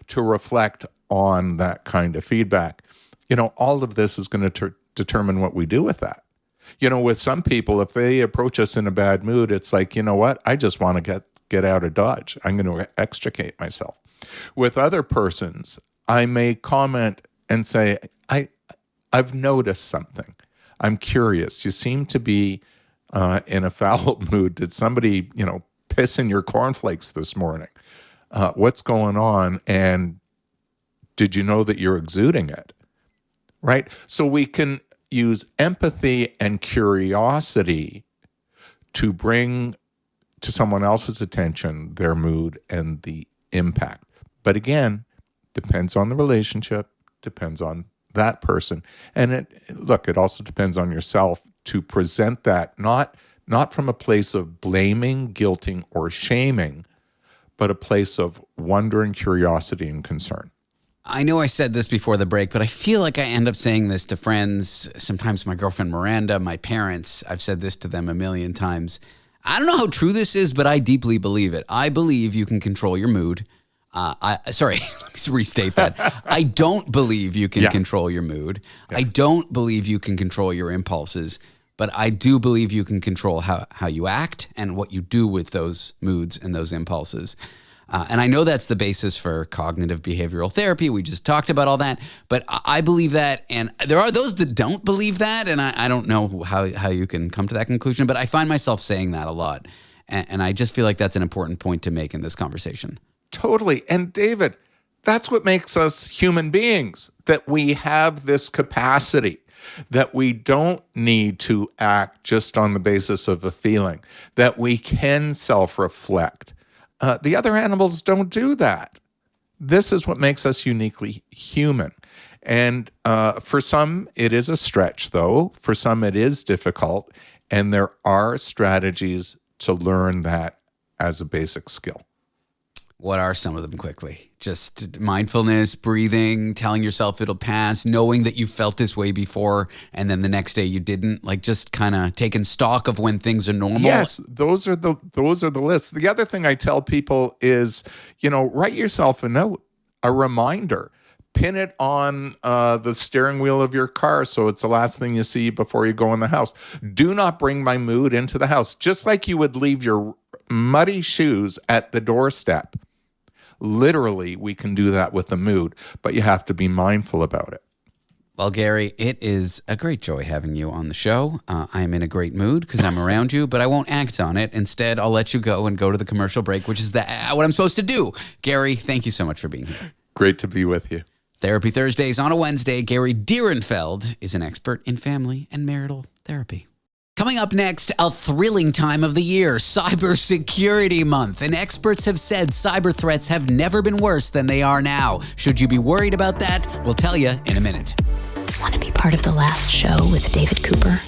to reflect on that kind of feedback. All of this is going to determine what we do with that. With some people, if they approach us in a bad mood, it's like, you know what? I just want to get out of Dodge. I'm going to extricate myself. With other persons, I may comment and say, I've noticed something. I'm curious. You seem to be in a foul mood. Did somebody, piss in your cornflakes this morning? What's going on? And did you know that you're exuding it? Right? So we can use empathy and curiosity to bring to someone else's attention their mood and the impact. But again, depends on the relationship, depends on that person. And it also depends on yourself to present that, not from a place of blaming, guilting, or shaming, but a place of wonder and curiosity and concern. I know I said this before the break, but I feel like I end up saying this to friends, sometimes my girlfriend Miranda, my parents. I've said this to them a million times. I don't know how true this is, but I deeply believe it. I believe you can control your mood. Sorry, let me restate that. I don't believe you can control your mood. I don't believe you can control your impulses, but I do believe you can control how you act and what you do with those moods and those impulses. And I know that's the basis for cognitive behavioral therapy. We just talked about all that, but I believe that, and there are those that don't believe that, and I don't know how you can come to that conclusion, but I find myself saying that a lot, and I just feel like that's an important point to make in this conversation. Totally. And David, that's what makes us human beings, that we have this capacity, that we don't need to act just on the basis of a feeling, that we can self-reflect. The other animals don't do that. This is what makes us uniquely human. And for some, it is a stretch, though. For some, it is difficult. And there are strategies to learn that as a basic skill. What are some of them quickly? Just mindfulness, breathing, telling yourself it'll pass, knowing that you felt this way before and then the next day you didn't, like just kind of taking stock of when things are normal. Yes, those are the lists. The other thing I tell people is, write yourself a note, a reminder. Pin it on the steering wheel of your car so it's the last thing you see before you go in the house. Do not bring my mood into the house, just like you would leave your muddy shoes at the doorstep. Literally, we can do that with the mood, but you have to be mindful about it. Well, Gary, it is a great joy having you on the show. I am in a great mood because I'm around you, but I won't act on it. Instead, I'll let you go to the commercial break, which is what I'm supposed to do. Gary, thank you so much for being here. Great to be with you. Therapy Thursdays on a Wednesday. Gary Direnfeld is an expert in family and marital therapy. Coming up next, a thrilling time of the year, Cybersecurity Month. And experts have said cyber threats have never been worse than they are now. Should you be worried about that? We'll tell you in a minute. Want to be part of the last show with David Cooper?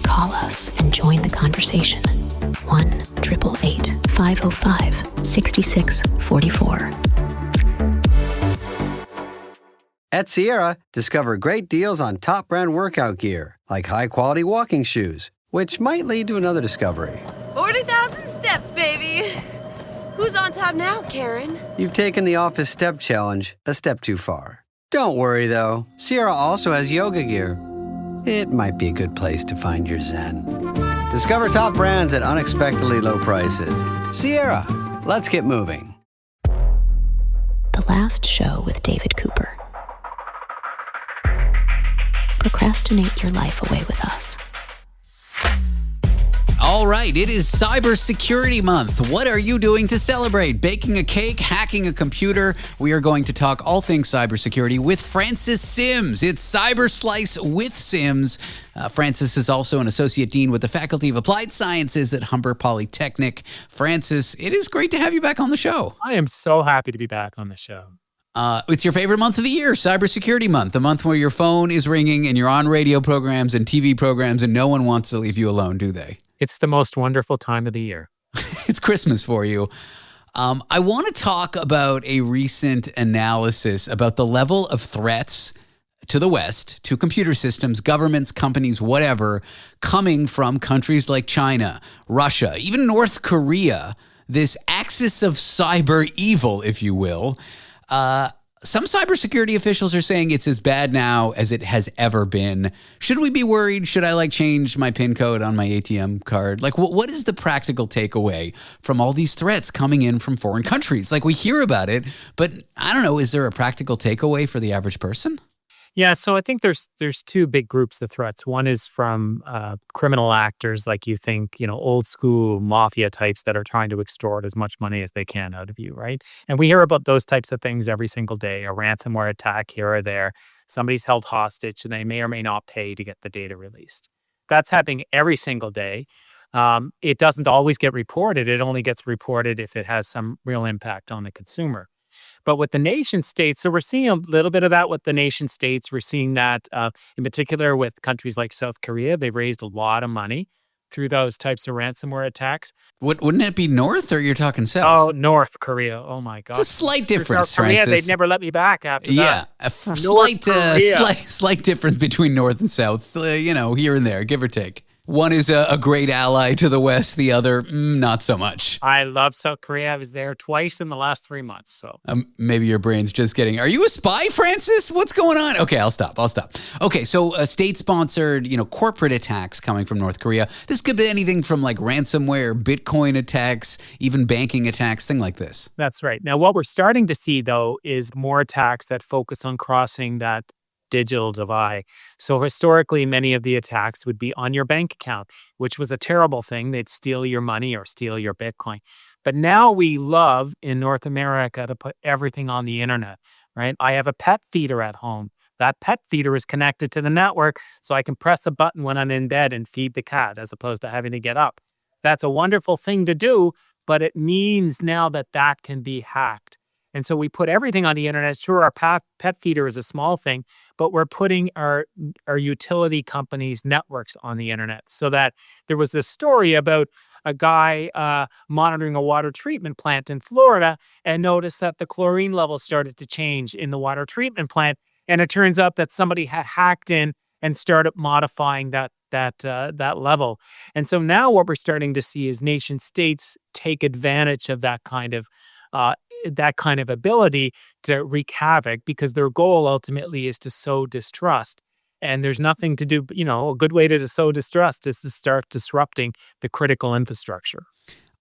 Call us and join the conversation. 1-888-505-6644. At Sierra, discover great deals on top brand workout gear, like high-quality walking shoes, which might lead to another discovery. 40,000 steps, baby! Who's on top now, Karen? You've taken the office step challenge a step too far. Don't worry, though. Sierra also has yoga gear. It might be a good place to find your zen. Discover top brands at unexpectedly low prices. Sierra, let's get moving. The last show with David Cooper. Procrastinate your life away with us. All right, it is Cybersecurity Month. What are you doing to celebrate? Baking a cake, hacking a computer? We are going to talk all things cybersecurity with Francis Syms. It's Cyber Slice with Syms. Francis is also an associate dean with the Faculty of Applied Sciences at Humber Polytechnic. Francis, it is great to have you back on the show. I am so happy to be back on the show. It's your favorite month of the year, Cybersecurity Month, the month where your phone is ringing and you're on radio programs and TV programs and no one wants to leave you alone, do they? It's the most wonderful time of the year. It's Christmas for you. I want to talk about a recent analysis about the level of threats to the West, to computer systems, governments, companies, whatever, coming from countries like China, Russia, even North Korea, this axis of cyber evil, if you will. Some cybersecurity officials are saying it's as bad now as it has ever been. Should we be worried? Should I change my PIN code on my ATM card? What is the practical takeaway from all these threats coming in from foreign countries? We hear about it, but I don't know, is there a practical takeaway for the average person? Yeah, so I think there's two big groups of threats. One is from criminal actors, like you think, old school mafia types that are trying to extort as much money as they can out of you, right? And we hear about those types of things every single day, a ransomware attack here or there. Somebody's held hostage and they may or may not pay to get the data released. That's happening every single day. It doesn't always get reported. It only gets reported if it has some real impact on the consumer. But with the nation states, so we're seeing a little bit of that with the nation states. We're seeing that in particular with countries like South Korea. They've raised a lot of money through those types of ransomware attacks. Wouldn't it be North or you're talking South? Oh, North Korea. Oh my God. It's a slight Through difference, South Korea, Francis. they'd never let me back after Yeah, that. a slight Korea. slight difference between North and South, here and there, give or take. One is a great ally to the West, the other, not so much. I love South Korea. I was there twice in the last 3 months. So Maybe your brain's just getting, are you a spy, Francis? What's going on? Okay, I'll stop. Okay, so state-sponsored, corporate attacks coming from North Korea. This could be anything from like ransomware, Bitcoin attacks, even banking attacks, thing like this. that's right. Now, what we're starting to see, though, is more attacks that focus on crossing that digital divide. So historically, many of the attacks would be on your bank account, which was a terrible thing. They'd steal your money or steal your Bitcoin. But now we love in North America to put everything on the internet, right? I have a pet feeder at home. That pet feeder is connected to the network, so I can press a button when I'm in bed and feed the cat as opposed to having to get up. That's a wonderful thing to do, but it means now that that can be hacked. And so we put everything on the internet. Sure, our pet feeder is a small thing, but we're putting our utility companies' networks on the internet. So that there was this story about a guy monitoring a water treatment plant in Florida and noticed that the chlorine level started to change in the water treatment plant. And it turns out that somebody had hacked in and started modifying that level. And so now what we're starting to see is nation states take advantage of that kind of ability to wreak havoc, because their goal ultimately is to sow distrust. And there's nothing to do, a good way to sow distrust is to start disrupting the critical infrastructure.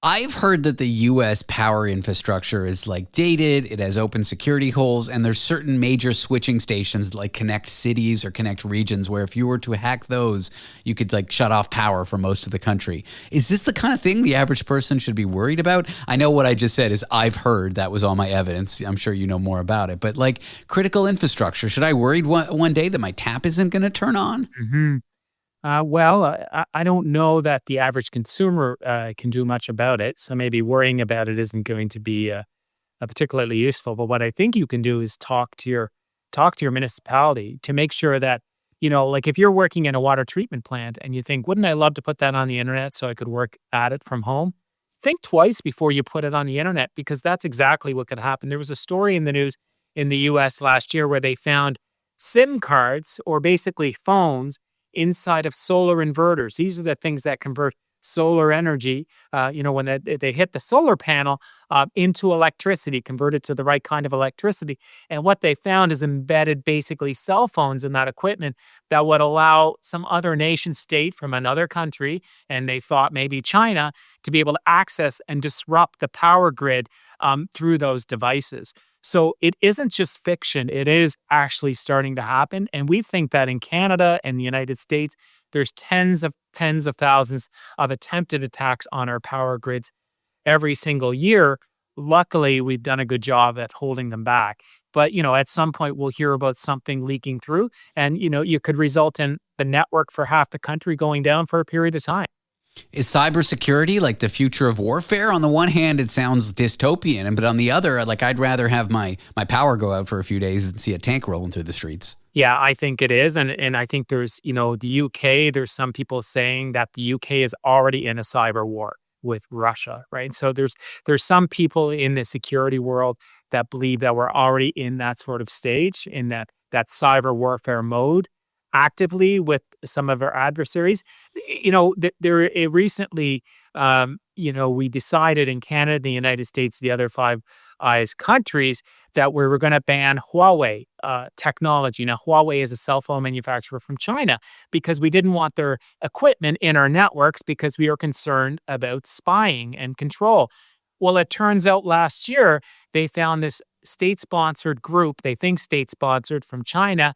I've heard that the U.S. power infrastructure is like dated, it has open security holes, and there's certain major switching stations that like connect cities or connect regions where if you were to hack those, you could like shut off power for most of the country. Is this the kind of thing the average person should be worried about? I know what I just said is I've heard, that was all my evidence. I'm sure you know more about it, but like critical infrastructure, should I worry one day that my tap isn't going to turn on? Mm-hmm. I don't know that the average consumer can do much about it. So maybe worrying about it isn't going to be particularly useful. But what I think you can do is talk to your municipality to make sure that, like if you're working in a water treatment plant and you think, wouldn't I love to put that on the internet so I could work at it from home? Think twice before you put it on the internet, because that's exactly what could happen. There was a story in the news in the US last year where they found SIM cards, or basically phones, inside of solar inverters. These are the things that convert solar energy, when they hit the solar panel into electricity, converted to the right kind of electricity. And what they found is embedded basically cell phones in that equipment that would allow some other nation state from another country, and they thought maybe China, to be able to access and disrupt the power grid through those devices. So it isn't just fiction, it is actually starting to happen. And we think that in Canada and the United States, there's tens of thousands of attempted attacks on our power grids every single year. Luckily, we've done a good job at holding them back. But, at some point we'll hear about something leaking through and, you could result in the network for half the country going down for a period of time. Is cybersecurity like the future of warfare? On the one hand, it sounds dystopian, but on the other, like I'd rather have my power go out for a few days than see a tank rolling through the streets. Yeah, I think it is. And I think there's, the UK, there's some people saying that the UK is already in a cyber war with Russia, right? So there's some people in the security world that believe that we're already in that sort of stage, in that cyber warfare mode, actively with some of our adversaries. There recently, we decided in Canada, the United States, the other Five Eyes countries, that we were going to ban Huawei technology. Now, Huawei is a cell phone manufacturer from China, because we didn't want their equipment in our networks because we are concerned about spying and control. Well, it turns out last year they found this state-sponsored group, they think state-sponsored, from China,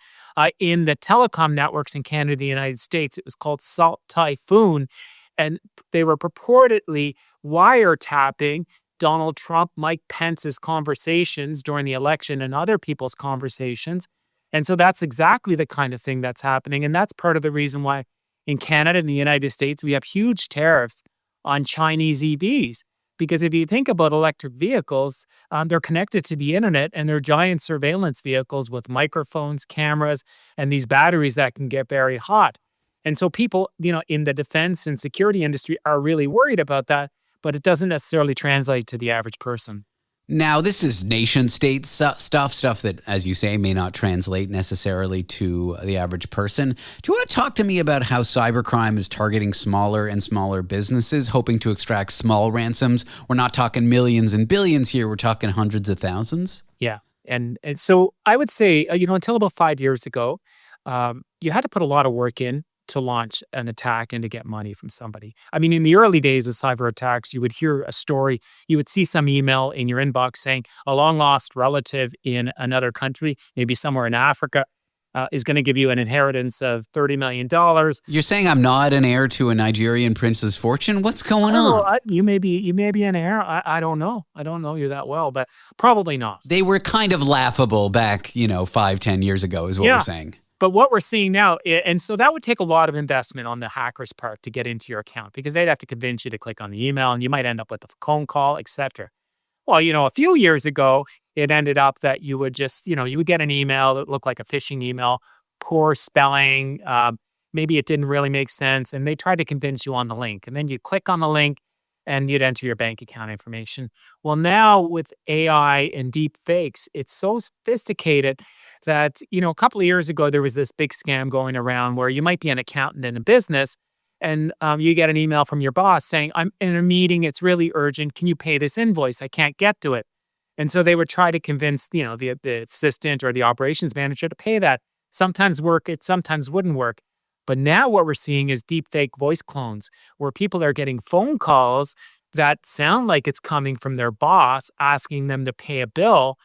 in the telecom networks in Canada and the United States. It was called Salt Typhoon, and they were purportedly wiretapping Donald Trump, Mike Pence's conversations during the election and other people's conversations. And so that's exactly the kind of thing that's happening. And that's part of the reason why in Canada and the United States, we have huge tariffs on Chinese EVs. Because if you think about electric vehicles, they're connected to the internet, and they're giant surveillance vehicles with microphones, cameras, and these batteries that can get very hot. And so people, in the defense and security industry are really worried about that, but it doesn't necessarily translate to the average person. Now, this is nation state stuff that, as you say, may not translate necessarily to the average person. Do you want to talk to me about how cybercrime is targeting smaller and smaller businesses, hoping to extract small ransoms? We're not talking millions and billions here. We're talking hundreds of thousands. Yeah. And so I would say, until about 5 years ago, you had to put a lot of work in to launch an attack and to get money from somebody. I mean, in the early days of cyber attacks, you would hear a story, you would see some email in your inbox saying a long lost relative in another country, maybe somewhere in Africa, is going to give you an inheritance of $30 million. You're saying I'm not an heir to a Nigerian prince's fortune? What's going on? You may be an heir. I don't know. I don't know you that well, but probably not. They were kind of laughable back, 5-10 years ago is what we're saying. But what we're seeing now, and so that would take a lot of investment on the hacker's part to get into your account because they'd have to convince you to click on the email and you might end up with a phone call, etc. Well, a few years ago, it ended up that you would just, you would get an email that looked like a phishing email, poor spelling, maybe it didn't really make sense, and they tried to convince you on the link. And then you click on the link and you'd enter your bank account information. Well, now with AI and deep fakes, it's so sophisticated that, a couple of years ago, there was this big scam going around where you might be an accountant in a business and you get an email from your boss saying, I'm in a meeting, it's really urgent. Can you pay this invoice? I can't get to it. And so they would try to convince, the assistant or the operations manager to pay that. Sometimes it sometimes wouldn't work. But now what we're seeing is deep fake voice clones where people are getting phone calls that sound like it's coming from their boss asking them to pay a bill.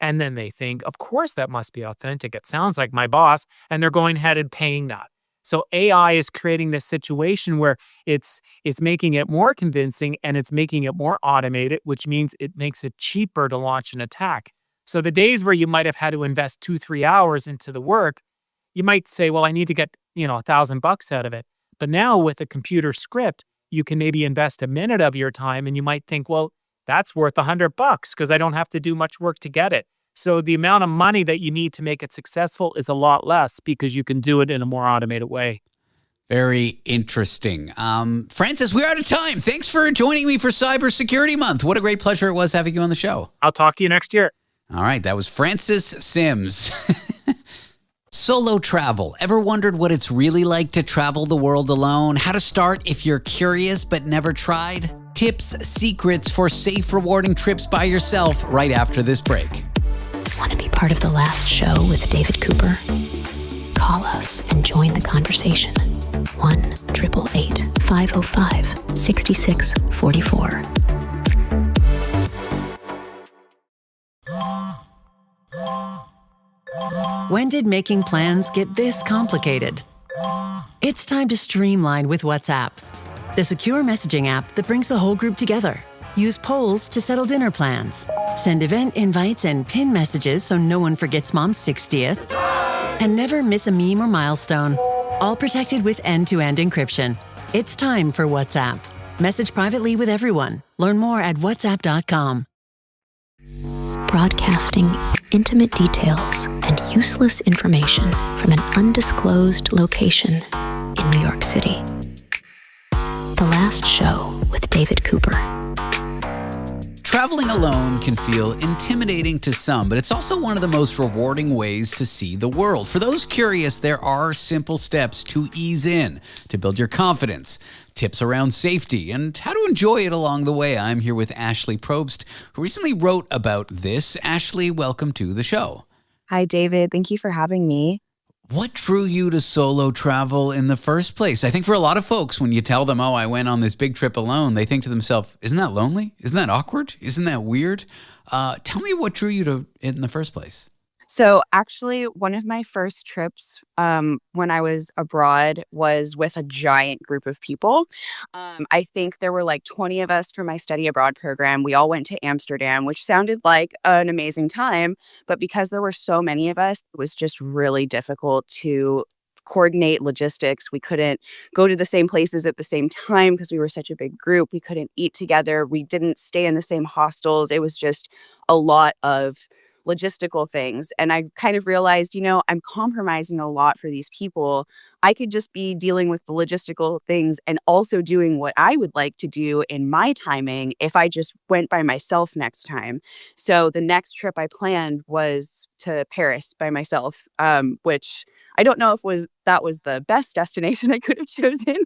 And then they think, of course, that must be authentic. It sounds like my boss. And they're going ahead and paying that. So AI is creating this situation where it's making it more convincing and it's making it more automated, which means it makes it cheaper to launch an attack. So the days where you might have had to invest 2-3 hours into the work, you might say, well, I need to get, $1,000 out of it. But now with a computer script, you can maybe invest a minute of your time and you might think, well, that's worth $100 because I don't have to do much work to get it. So the amount of money that you need to make it successful is a lot less because you can do it in a more automated way. Very interesting. Francis, we're out of time. Thanks for joining me for Cybersecurity Month. What a great pleasure it was having you on the show. I'll talk to you next year. All right. That was Francis Syms. Solo travel. Ever wondered what it's really like to travel the world alone? How to start if you're curious but never tried? Tips, secrets for safe, rewarding trips by yourself right after this break. Want to be part of the last show with David Cooper? Call us and join the conversation. 1-888-505-6644. When did making plans get this complicated? It's time to streamline with WhatsApp, the secure messaging app that brings the whole group together. Use polls to settle dinner plans. Send event invites and pin messages so no one forgets Mom's 60th. And never miss a meme or milestone. All protected with end-to-end encryption. It's time for WhatsApp. Message privately with everyone. Learn more at whatsapp.com. Broadcasting intimate details and useless information from an undisclosed location in New York City. The Last Show with David Cooper. Traveling alone can feel intimidating to some, but it's also one of the most rewarding ways to see the world. For those curious, there are simple steps to ease in, to build your confidence, tips around safety, and how to enjoy it along the way. I'm here with Ashley Probst, who recently wrote about this. Ashley, welcome to the show. Hi, David. Thank you for having me. What drew you to solo travel in the first place? I think for a lot of folks, when you tell them, I went on this big trip alone, they think to themselves, isn't that lonely? Isn't that awkward? Isn't that weird? Tell me what drew you to it in the first place. So actually, one of my first trips when I was abroad was with a giant group of people. I think there were like 20 of us for my study abroad program. We all went to Amsterdam, which sounded like an amazing time. But because there were so many of us, it was just really difficult to coordinate logistics. We couldn't go to the same places at the same time because we were such a big group. We couldn't eat together. We didn't stay in the same hostels. It was just a lot of logistical things. And I kind of realized, I'm compromising a lot for these people. I could just be dealing with the logistical things and also doing what I would like to do in my timing if I just went by myself next time. So the next trip I planned was to Paris by myself, which I don't know if that was the best destination I could have chosen.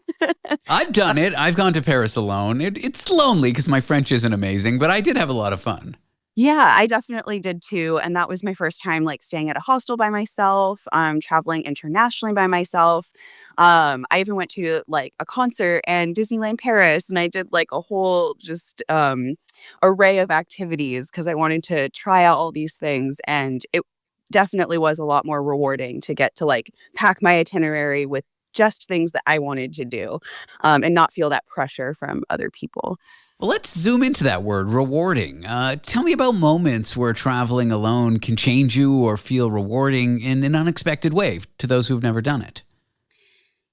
I've done it. I've gone to Paris alone. It's lonely because my French isn't amazing, but I did have a lot of fun. Yeah, I definitely did too. And that was my first time like staying at a hostel by myself, traveling internationally by myself. I even went to like a concert and Disneyland Paris, and I did like a whole just array of activities because I wanted to try out all these things. And it definitely was a lot more rewarding to get to like pack my itinerary with just things that I wanted to do, and not feel that pressure from other people. Well, let's zoom into that word, rewarding. Tell me about moments where traveling alone can change you or feel rewarding in an unexpected way to those who've never done it.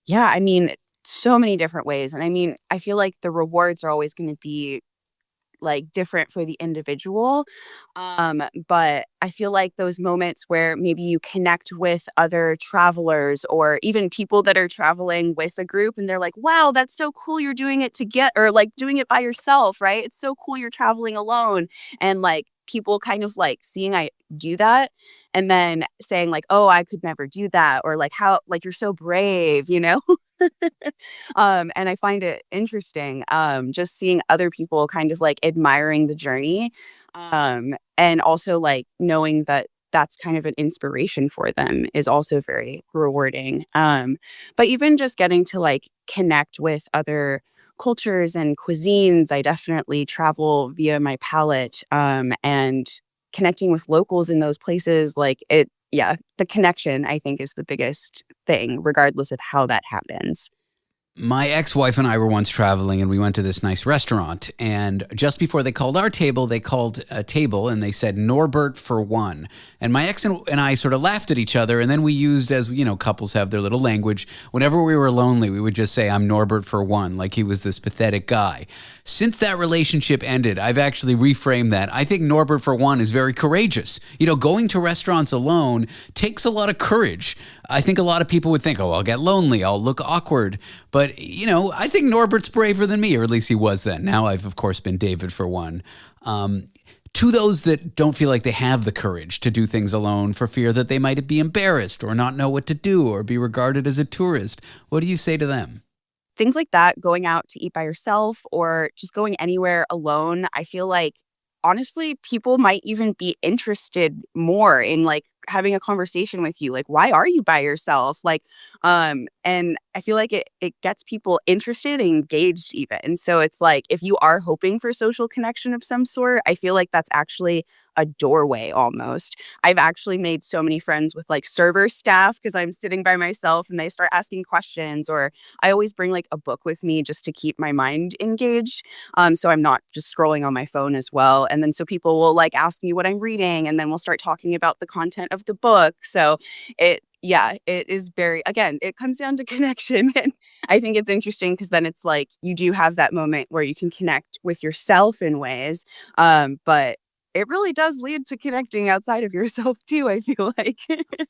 Yeah, I mean, so many different ways. And I mean, I feel like the rewards are always going to be like different for the individual. But I feel like those moments where maybe you connect with other travelers or even people that are traveling with a group and they're like, wow, that's so cool you're doing it or like doing it by yourself, right? It's so cool you're traveling alone. And like people kind of like seeing I do that and then saying like, oh, I could never do that. Or like how, like, you're so brave, And I find it interesting, just seeing other people kind of like admiring the journey, and also like knowing that that's kind of an inspiration for them is also very rewarding. But even just getting to like connect with other cultures and cuisines, I definitely travel via my palate, and connecting with locals in those places, like it. Yeah, the connection I think is the biggest thing, regardless of how that happens. My ex-wife and I were once traveling and we went to this nice restaurant, and just before they called our table, they called a table and they said Norbert for one. And my ex and I sort of laughed at each other, and then we used, as couples have their little language, whenever we were lonely, we would just say, I'm Norbert for one, like he was this pathetic guy. Since that relationship ended, I've actually reframed that. I think Norbert for one is very courageous. Going to restaurants alone takes a lot of courage. I think a lot of people would think, oh, I'll get lonely, I'll look awkward. But, I think Norbert's braver than me, or at least he was then. Now I've, of course, been David for one. To those that don't feel like they have the courage to do things alone for fear that they might be embarrassed or not know what to do or be regarded as a tourist, what do you say to them? Things like that, going out to eat by yourself or just going anywhere alone, I feel like honestly, people might even be interested more in like having a conversation with you. Like, why are you by yourself? Like, and I feel like it gets people interested and engaged even. So it's like, if you are hoping for social connection of some sort, I feel like that's actually a doorway almost. I've actually made so many friends with like server staff because I'm sitting by myself and they start asking questions, or I always bring like a book with me just to keep my mind engaged. So I'm not just scrolling on my phone as well. And then so people will like ask me what I'm reading, and then we'll start talking about the content of the book. So it is very, again, it comes down to connection. And I think it's interesting because then it's like you do have that moment where you can connect with yourself in ways. But it really does lead to connecting outside of yourself too, I feel like.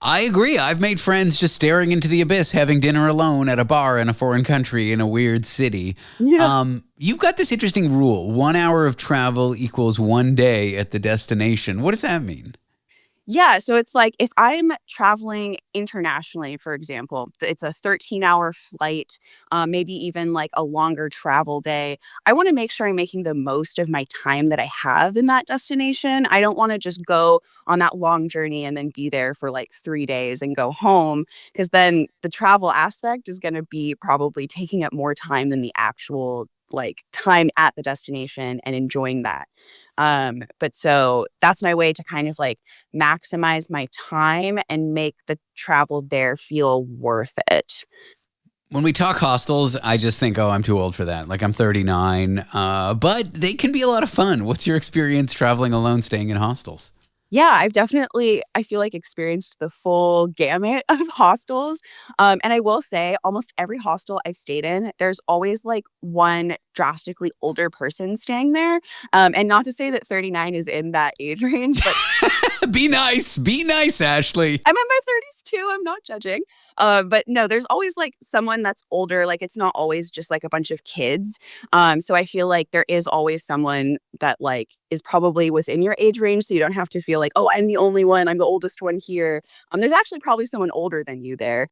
I agree. I've made friends just staring into the abyss, having dinner alone at a bar in a foreign country in a weird city. Yeah. You've got this interesting rule. 1 hour of travel equals 1 day at the destination. What does that mean? Yeah, so it's like if I'm traveling internationally, for example, it's a 13-hour flight, maybe even like a longer travel day. I want to make sure I'm making the most of my time that I have in that destination. I don't want to just go on that long journey and then be there for like 3 days and go home, because then the travel aspect is going to be probably taking up more time than the actual like time at the destination and enjoying that. But so that's my way to kind of like maximize my time and make the travel there feel worth it. When we talk hostels, I just think, oh, I'm too old for that. Like, I'm 39, but they can be a lot of fun. What's your experience traveling alone, staying in hostels? Yeah, I feel like experienced the full gamut of hostels. And I will say almost every hostel I've stayed in, there's always like one drastically older person staying there. And not to say that 39 is in that age range, but Be nice, Ashley. I'm in my 30s too. I'm not judging. But no, there's always like someone that's older. Like it's not always just like a bunch of kids. So I feel like there is always someone that like is probably within your age range. So you don't have to feel like, oh, I'm the only one. I'm the oldest one here. There's actually probably someone older than you there.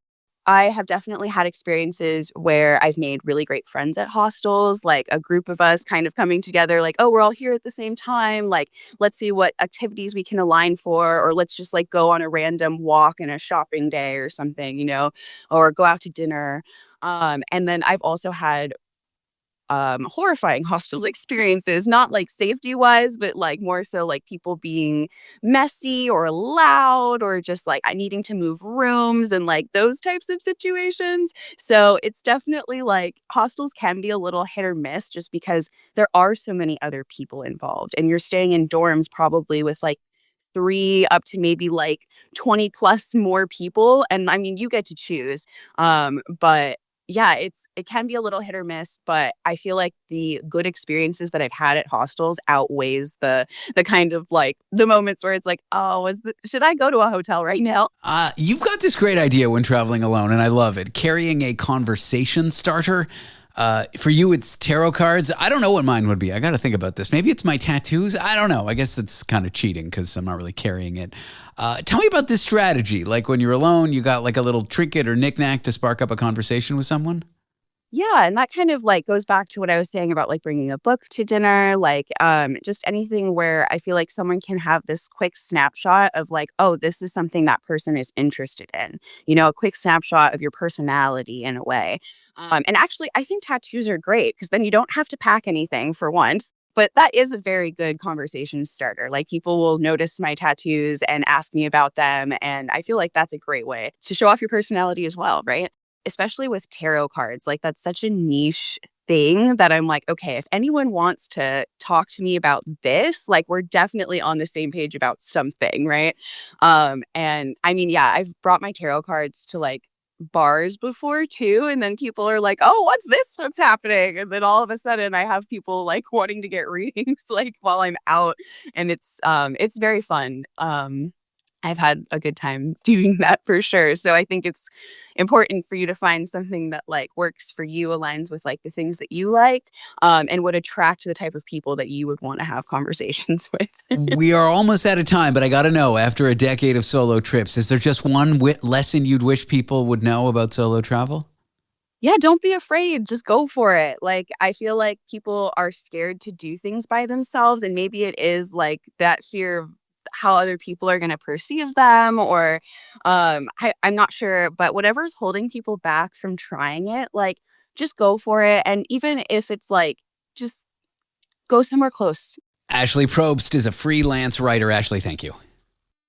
I have definitely had experiences where I've made really great friends at hostels, like a group of us kind of coming together, like, oh, we're all here at the same time. Like, let's see what activities we can align for, or let's just like go on a random walk in a shopping day or something, or go out to dinner. And then I've also had horrifying hostel experiences, not like safety wise, but like more so like people being messy or loud or just like needing to move rooms and like those types of situations. So it's definitely like hostels can be a little hit or miss just because there are so many other people involved and you're staying in dorms probably with like 3 up to maybe like 20 plus more people. And I mean, you get to choose. But yeah, it can be a little hit or miss, but I feel like the good experiences that I've had at hostels outweighs the kind of like the moments where it's like, oh, should I go to a hotel right now? You've got this great idea when traveling alone, and I love it. Carrying a conversation starter. For you, it's tarot cards. I don't know what mine would be. I got to think about this. Maybe it's my tattoos. I don't know. I guess it's kind of cheating because I'm not really carrying it. Tell me about this strategy. Like when you're alone, you got like a little trinket or knickknack to spark up a conversation with someone? Yeah, and that kind of like goes back to what I was saying about like bringing a book to dinner, like just anything where I feel like someone can have this quick snapshot of like, oh, this is something that person is interested in. A quick snapshot of your personality in a way. And actually, I think tattoos are great because then you don't have to pack anything for one. But that is a very good conversation starter. Like people will notice my tattoos and ask me about them. And I feel like that's a great way to show off your personality as well, right? Especially with tarot cards. Like that's such a niche thing that I'm like, okay, if anyone wants to talk to me about this, like we're definitely on the same page about something, right? And I mean, yeah, I've brought my tarot cards to like bars before too, and then people are like, oh, what's happening? And then all of a sudden I have people like wanting to get readings like while I'm out, and it's very fun. I've had a good time doing that for sure. So I think it's important for you to find something that like works for you, aligns with like the things that you like, and would attract the type of people that you would want to have conversations with. We are almost out of time, but I got to know, after a decade of solo trips, is there just one lesson you'd wish people would know about solo travel? Yeah, don't be afraid. Just go for it. Like, I feel like people are scared to do things by themselves. And maybe it is like that fear of how other people are going to perceive them, or I'm not sure, but whatever's holding people back from trying it, like just go for it. And even if it's like, just go somewhere close. Ashley Probst is a freelance writer. Ashley, thank you.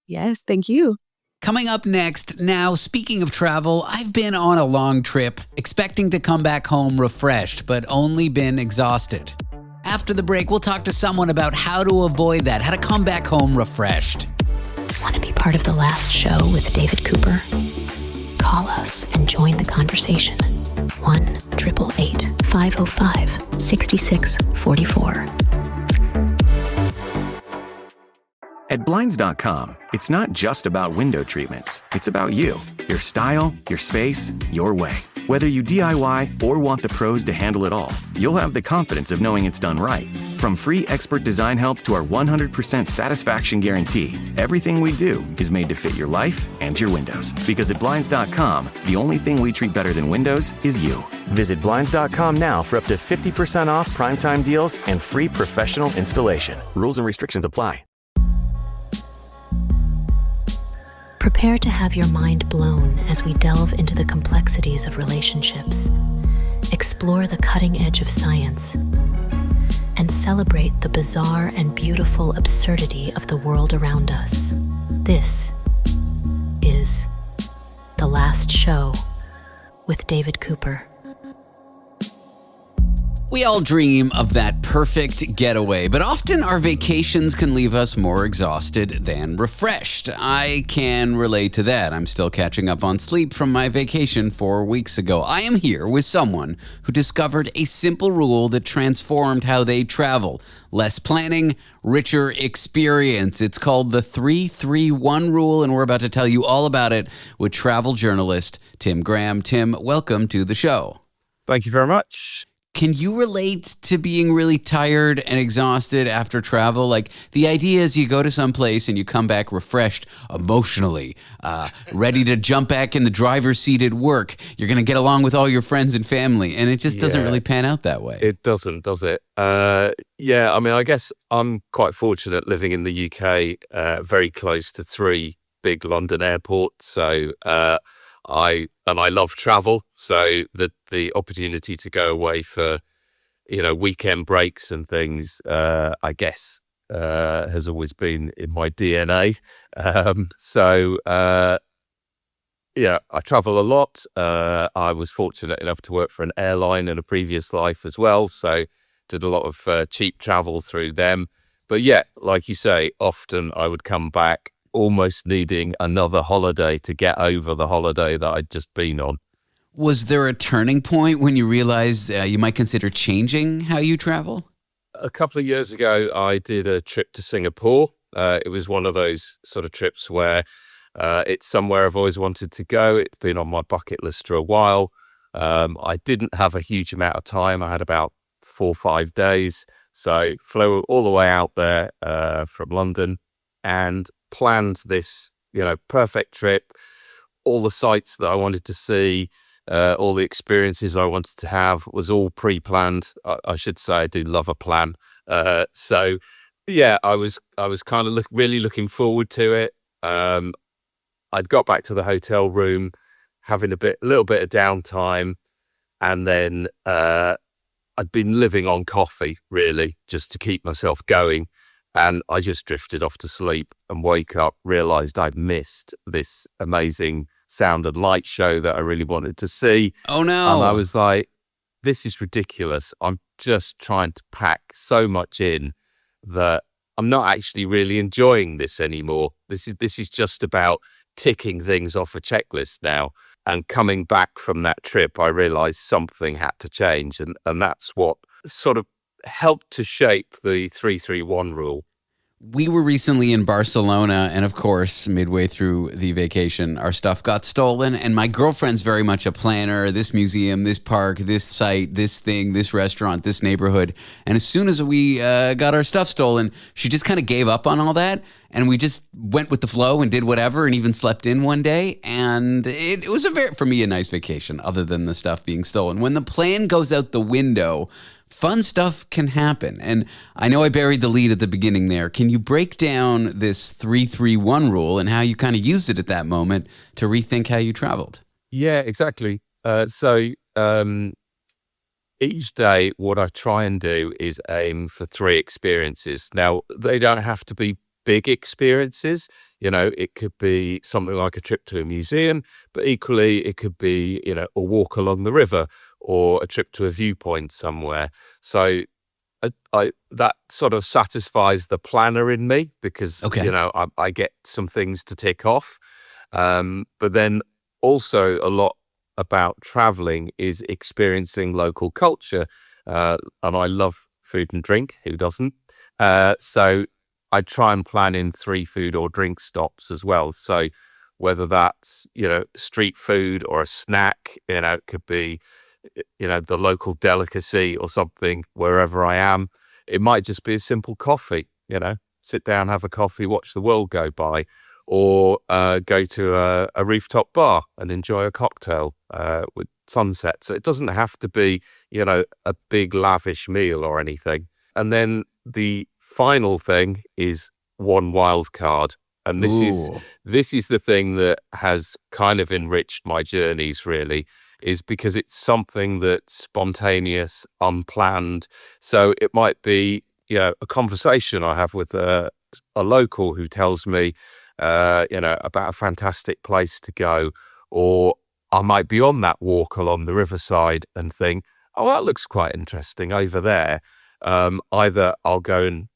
Yes, thank you. Coming up next, now speaking of travel, I've been on a long trip, expecting to come back home refreshed, but only been exhausted. After the break, we'll talk to someone about how to avoid that, how to come back home refreshed. Want to be part of the last show with David Cooper? Call us and join the conversation. 1-888-505-6644. At Blinds.com, it's not just about window treatments. It's about you, your style, your space, your way. Whether you DIY or want the pros to handle it all, you'll have the confidence of knowing it's done right. From free expert design help to our 100% satisfaction guarantee, everything we do is made to fit your life and your windows. Because at Blinds.com, the only thing we treat better than windows is you. Visit Blinds.com now for up to 50% off primetime deals and free professional installation. Rules and restrictions apply. Prepare to have your mind blown as we delve into the complexities of relationships, explore the cutting edge of science, and celebrate the bizarre and beautiful absurdity of the world around us. This is The Last Show with David Cooper. We all dream of that perfect getaway, but often our vacations can leave us more exhausted than refreshed. I can relate to that. I'm still catching up on sleep from my vacation 4 weeks ago. I am here with someone who discovered a simple rule that transformed how they travel. Less planning, richer experience. It's called the 3-3-1 rule, and we're about to tell you all about it with travel journalist Tim Graham. Tim, welcome to the show. Thank you very much. Can you relate to being really tired and exhausted after travel? Like, the idea is you go to some place and you come back refreshed emotionally, ready to jump back in the driver's seat at work. You're going to get along with all your friends and family, and it just doesn't really pan out that way. It doesn't, does it? Yeah, I mean, I guess I'm quite fortunate living in the UK, very close to 3 big London airports. So I love travel, so the opportunity to go away for, weekend breaks and things, I guess, has always been in my DNA. Yeah, I travel a lot. I was fortunate enough to work for an airline in a previous life as well, so did a lot of cheap travel through them. But yeah, like you say, often I would come back almost needing another holiday to get over the holiday that I'd just been on. Was there a turning point when you realized you might consider changing how you travel? A couple of years ago, I did a trip to Singapore. It was one of those sort of trips where it's somewhere I've always wanted to go. It's been on my bucket list for a while. I didn't have a huge amount of time. I had about 4 or 5 days. So flew all the way out there from London and planned this, perfect trip, all the sites that I wanted to see, all the experiences I wanted to have was all pre-planned. I should say I do love a plan. So yeah, I was kind of really looking forward to it. I'd got back to the hotel room, having a little bit of downtime, and then I'd been living on coffee really just to keep myself going. And I just drifted off to sleep and woke up, realized I'd missed this amazing sound and light show that I really wanted to see. Oh, no. And I was like, this is ridiculous. I'm just trying to pack so much in that I'm not actually really enjoying this anymore. This is just about ticking things off a checklist now. And coming back from that trip, I realized something had to change. And that's what sort of helped to shape the 3-3-1 rule. We were recently in Barcelona, and of course, midway through the vacation, our stuff got stolen, and my girlfriend's very much a planner, this museum, this park, this site, this thing, this restaurant, this neighborhood, and as soon as we got our stuff stolen, she just kind of gave up on all that, and we just went with the flow and did whatever, and even slept in one day, and it was for me, a nice vacation, other than the stuff being stolen. When the plan goes out the window, fun stuff can happen. And I know I buried the lead at the beginning there. Can you break down this 3-3-1 rule and how you kind of used it at that moment to rethink how you traveled? Yeah, exactly. So each day, what I try and do is aim for 3 experiences. Now, they don't have to be big experiences. It could be something like a trip to a museum, but equally it could be, a walk along the river or a trip to a viewpoint somewhere. So I that sort of satisfies the planner in me because, I get some things to tick off. But then also a lot about traveling is experiencing local culture. And I love food and drink. Who doesn't? So I try and plan in 3 food or drink stops as well. So whether that's, street food or a snack, it could be, the local delicacy or something wherever I am. It might just be a simple coffee, sit down, have a coffee, watch the world go by, or go to a rooftop bar and enjoy a cocktail with sunset. So it doesn't have to be, a big lavish meal or anything. And then the final thing is one wild card. And this is the thing that has kind of enriched my journeys really, is because it's something that's spontaneous, unplanned. So it might be, a conversation I have with a local who tells me, about a fantastic place to go, or I might be on that walk along the riverside and think, oh, that looks quite interesting over there. Either I'll go and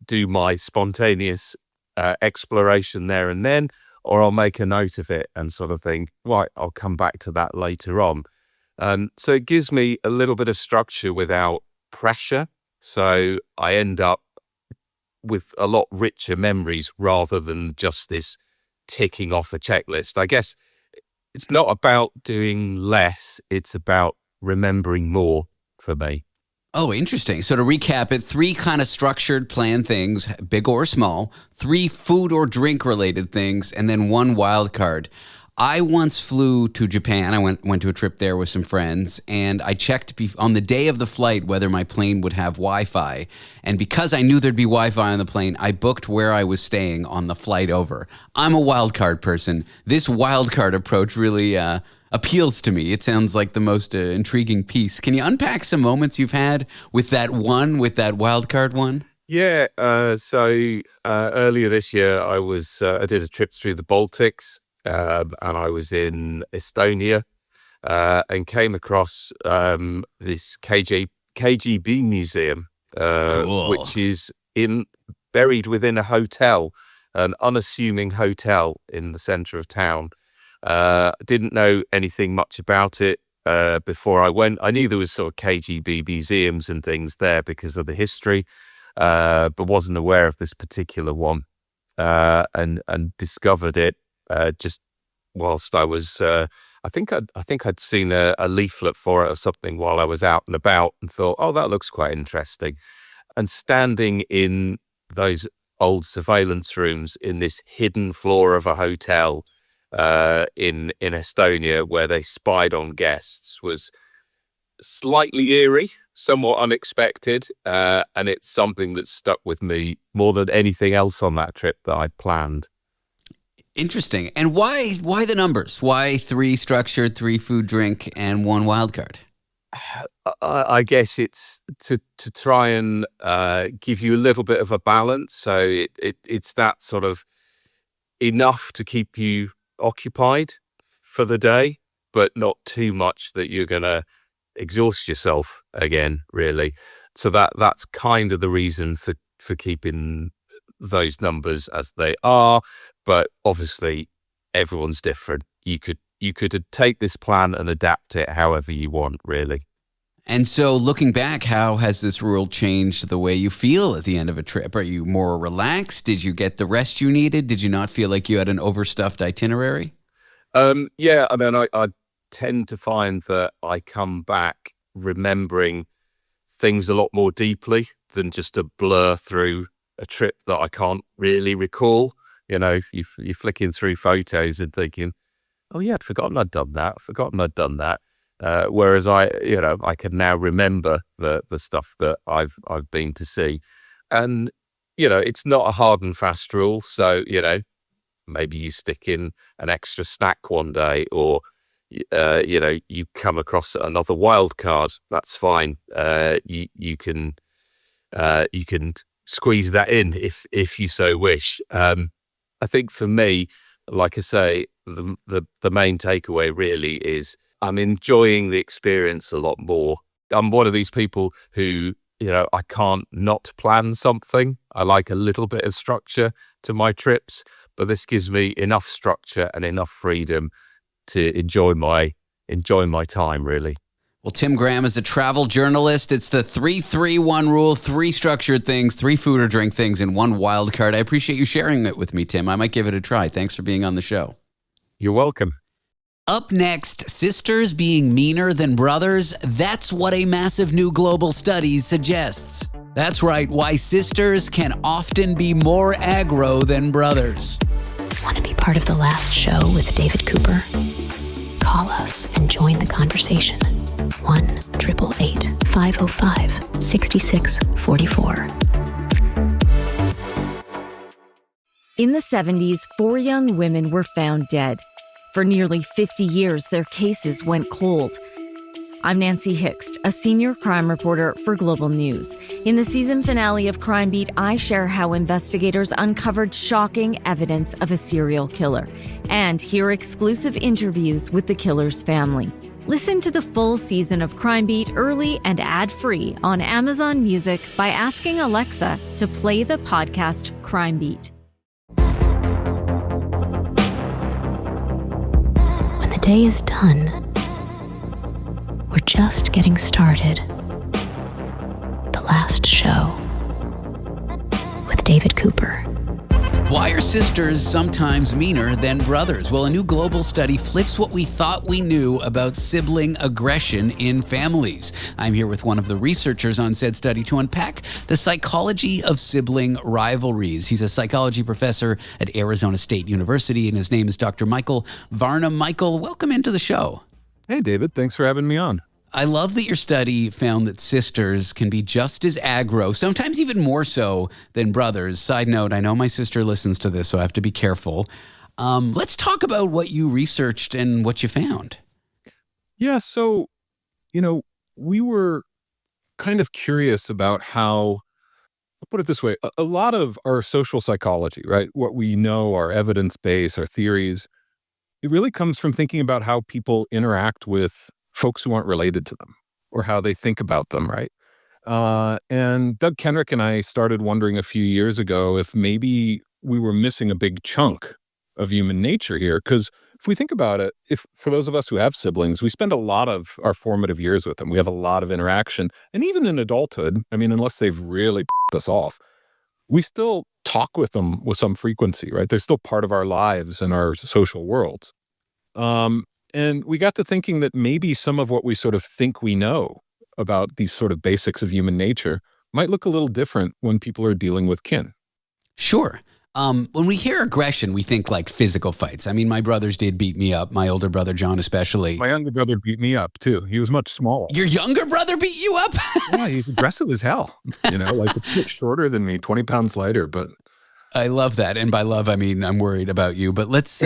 do my spontaneous exploration there and then, or I'll make a note of it and sort of think, right, I'll come back to that later on. So it gives me a little bit of structure without pressure. So I end up with a lot richer memories rather than just this ticking off a checklist. I guess it's not about doing less, it's about remembering more for me. Oh, interesting. So to recap it, 3 kind of structured plan things, big or small, 3 food or drink related things, and then 1 wild card. I once flew to Japan. I went to a trip there with some friends, and I checked on the day of the flight whether my plane would have Wi-Fi. And because I knew there'd be Wi-Fi on the plane, I booked where I was staying on the flight over. I'm a wild card person. This wild card approach really appeals to me. It sounds like the most intriguing piece. Can you unpack some moments you've had with that wild card one? Yeah. So earlier this year, I did a trip through the Baltics. And I was in Estonia and came across this KGB museum, Cool. which is buried within a hotel, an unassuming hotel in the center of town. Didn't know anything much about it before I went. I knew there was sort of KGB museums and things there because of the history, but wasn't aware of this particular one, and discovered it. Just whilst I was, I think I'd seen a leaflet for it or something while I was out and about, and thought, oh, that looks quite interesting. And standing in those old surveillance rooms in this hidden floor of a hotel in Estonia, where they spied on guests, was slightly eerie, somewhat unexpected, and it's something that stuck with me more than anything else on that trip that I'd planned. Interesting. And why the numbers? Why 3 structured, 3 food, drink, and 1 wild card? I guess it's to try and give you a little bit of a balance. So it's that sort of enough to keep you occupied for the day, but not too much that you're going to exhaust yourself again, really. So that's kind of the reason for keeping those numbers as they are, but obviously everyone's different. You could take this plan and adapt it however you want, really. And so looking back, how has this rule changed the way you feel at the end of a trip? Are you more relaxed? Did you get the rest you needed? Did you not feel like you had an overstuffed itinerary? Yeah, I mean, I tend to find that I come back remembering things a lot more deeply than just a blur through a trip that I can't really recall. You know, you're flicking through photos and thinking, oh yeah, I'd forgotten I'd done that. Whereas I can now remember the stuff that I've been to see. And, it's not a hard and fast rule. So, maybe you stick in an extra snack one day, or, you come across another wild card. That's fine. You can squeeze that in if you so wish. I think for me, like I say, the main takeaway really is I'm enjoying the experience a lot more. I'm one of these people who, I can't not plan something. I like a little bit of structure to my trips, but this gives me enough structure and enough freedom to enjoy my time, really. Well, Tim Graham is a travel journalist. It's the 3-3-1 rule, 3 structured things, 3 food or drink things, and 1 wild card. I appreciate you sharing it with me, Tim. I might give it a try. Thanks for being on the show. You're welcome. Up next, sisters being meaner than brothers. That's what a massive new global study suggests. That's right, why sisters can often be more aggro than brothers. Want to be part of the last show with David Cooper? Call us and join the conversation. 1-888-505-6644. In the 70s, 4 young women were found dead. For nearly 50 years, their cases went cold. I'm Nancy Hixt, a senior crime reporter for Global News. In the season finale of Crime Beat, I share how investigators uncovered shocking evidence of a serial killer and hear exclusive interviews with the killer's family. Listen to the full season of Crime Beat early and ad-free on Amazon Music by asking Alexa to play the podcast Crime Beat. When the day is done, we're just getting started. The Last Show with David Cooper. Why are sisters sometimes meaner than brothers? Well, a new global study flips what we thought we knew about sibling aggression in families. I'm here with one of the researchers on said study to unpack the psychology of sibling rivalries. He's a psychology professor at Arizona State University, and his name is Dr. Michael Varnum. Michael, welcome into the show. Hey, David. Thanks for having me on. I love that your study found that sisters can be just as aggro, sometimes even more so than brothers. Side note, I know my sister listens to this, so I have to be careful. Let's talk about what you researched and what you found. Yeah, so, we were kind of curious about how, I'll put it this way, a lot of our social psychology, right, what we know, our evidence base, our theories, it really comes from thinking about how people interact with folks who aren't related to them or how they think about them, right? And Doug Kenrick and I started wondering a few years ago if maybe we were missing a big chunk of human nature here. Because if we think about it, if for those of us who have siblings, we spend a lot of our formative years with them. We have a lot of interaction. And even in adulthood, I mean, unless they've really pissed us off, we still talk with them with some frequency, right? They're still part of our lives and our social worlds. And we got to thinking that maybe some of what we sort of think we know about these sort of basics of human nature might look a little different when people are dealing with kin. Sure. When we hear aggression, we think like physical fights. I mean, my brothers did beat me up, my older brother, John, especially. My younger brother beat me up, too. He was much smaller. Your younger brother beat you up? Yeah, he's aggressive as hell. Like a foot shorter than me, 20 pounds lighter, but... I love that. And by love, I mean, I'm worried about you. But let's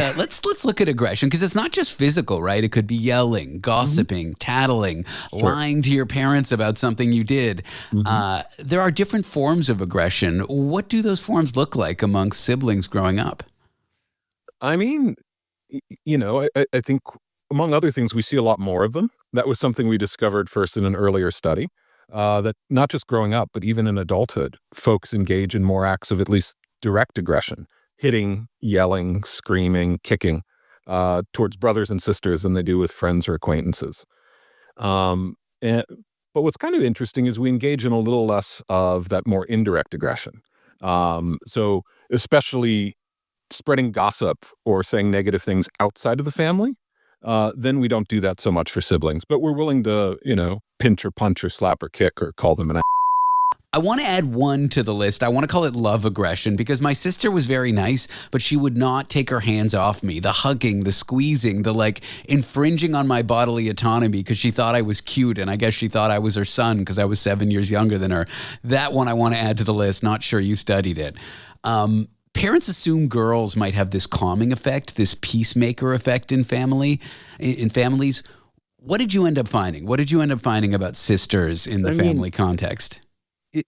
look at aggression, because it's not just physical, right? It could be yelling, gossiping, tattling, lying to your parents about something you did. There are different forms of aggression. What do those forms look like amongst siblings growing up? I mean, I think among other things, we see a lot more of them. That was something we discovered first in an earlier study, that not just growing up, but even in adulthood, folks engage in more acts of at least direct aggression, hitting, yelling, screaming, kicking towards brothers and sisters than they do with friends or acquaintances. But what's kind of interesting is we engage in a little less of that more indirect aggression. So especially spreading gossip or saying negative things outside of the family, then we don't do that so much for siblings. But we're willing to, pinch or punch or slap or kick or call them an I want to add one to the list. I want to call it love aggression, because my sister was very nice, but she would not take her hands off me. The hugging, the squeezing, the infringing on my bodily autonomy because she thought I was cute, and I guess she thought I was her son because I was 7 years younger than her. That one I want to add to the list. Not sure you studied it. Parents assume girls might have this calming effect, this peacemaker effect in families. What did you end up finding? What did you end up finding about sisters in the family context?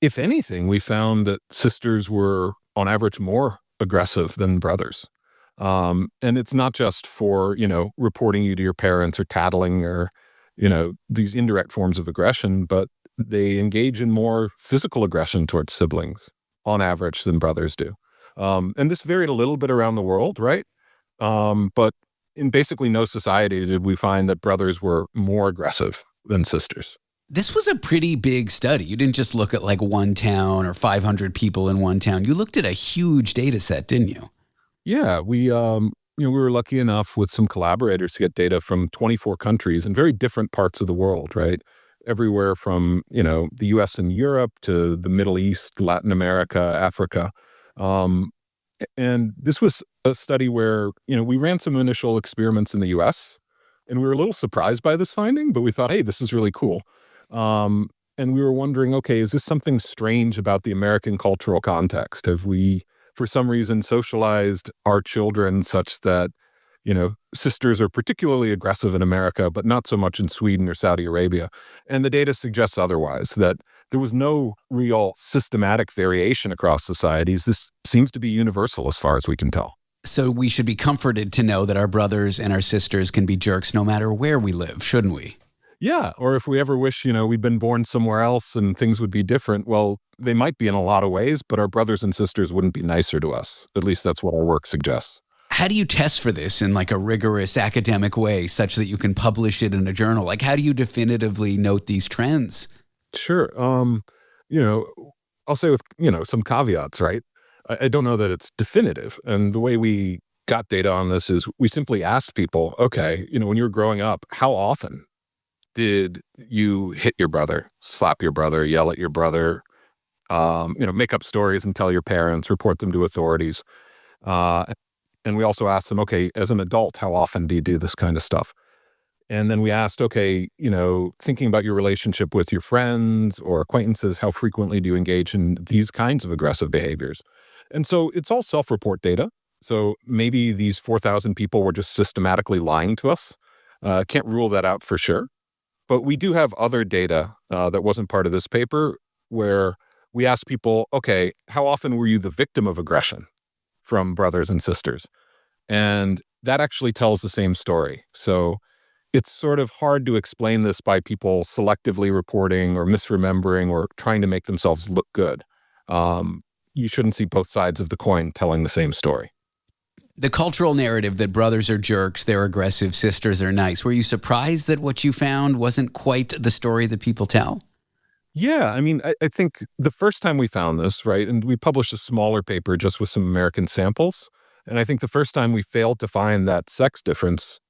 If anything, we found that sisters were, on average, more aggressive than brothers. And it's not just for, reporting you to your parents or tattling or, these indirect forms of aggression, but they engage in more physical aggression towards siblings, on average, than brothers do. And this varied a little bit around the world, right? But in basically no society did we find that brothers were more aggressive than sisters. This was a pretty big study. You didn't just look at one town or 500 people in one town. You looked at a huge data set, didn't you? Yeah, we were lucky enough with some collaborators to get data from 24 countries in very different parts of the world, right? Everywhere from, the US and Europe to the Middle East, Latin America, Africa. And this was a study where, we ran some initial experiments in the US, and we were a little surprised by this finding, but we thought, hey, this is really cool. And we were wondering, okay, is this something strange about the American cultural context? Have we, for some reason, socialized our children such that, sisters are particularly aggressive in America, but not so much in Sweden or Saudi Arabia? And the data suggests otherwise, that there was no real systematic variation across societies. This seems to be universal as far as we can tell. So we should be comforted to know that our brothers and our sisters can be jerks no matter where we live, shouldn't we? Yeah. Or if we ever wish, we'd been born somewhere else and things would be different, well, they might be in a lot of ways, but our brothers and sisters wouldn't be nicer to us. At least that's what our work suggests. How do you test for this in like a rigorous academic way such that you can publish it in a journal? Like, how do you definitively note these trends? Sure. I'll say with, some caveats, right? I don't know that it's definitive. And the way we got data on this is we simply asked people, okay, when you were growing up, how often did you hit your brother, slap your brother, yell at your brother, make up stories and tell your parents, report them to authorities? And we also asked them, okay, as an adult, how often do you do this kind of stuff? And then we asked, okay, thinking about your relationship with your friends or acquaintances, how frequently do you engage in these kinds of aggressive behaviors? And so it's all self-report data. So maybe these 4,000 people were just systematically lying to us. Can't rule that out for sure. But we do have other data that wasn't part of this paper where we asked people, okay, how often were you the victim of aggression from brothers and sisters? And that actually tells the same story. So it's sort of hard to explain this by people selectively reporting or misremembering or trying to make themselves look good. You shouldn't see both sides of the coin telling the same story. The cultural narrative that brothers are jerks, they're aggressive, sisters are nice. Were you surprised that what you found wasn't quite the story that people tell? Yeah, I think the first time we found this, right, and we published a smaller paper just with some American samples, and I think the first time we failed to find that sex difference,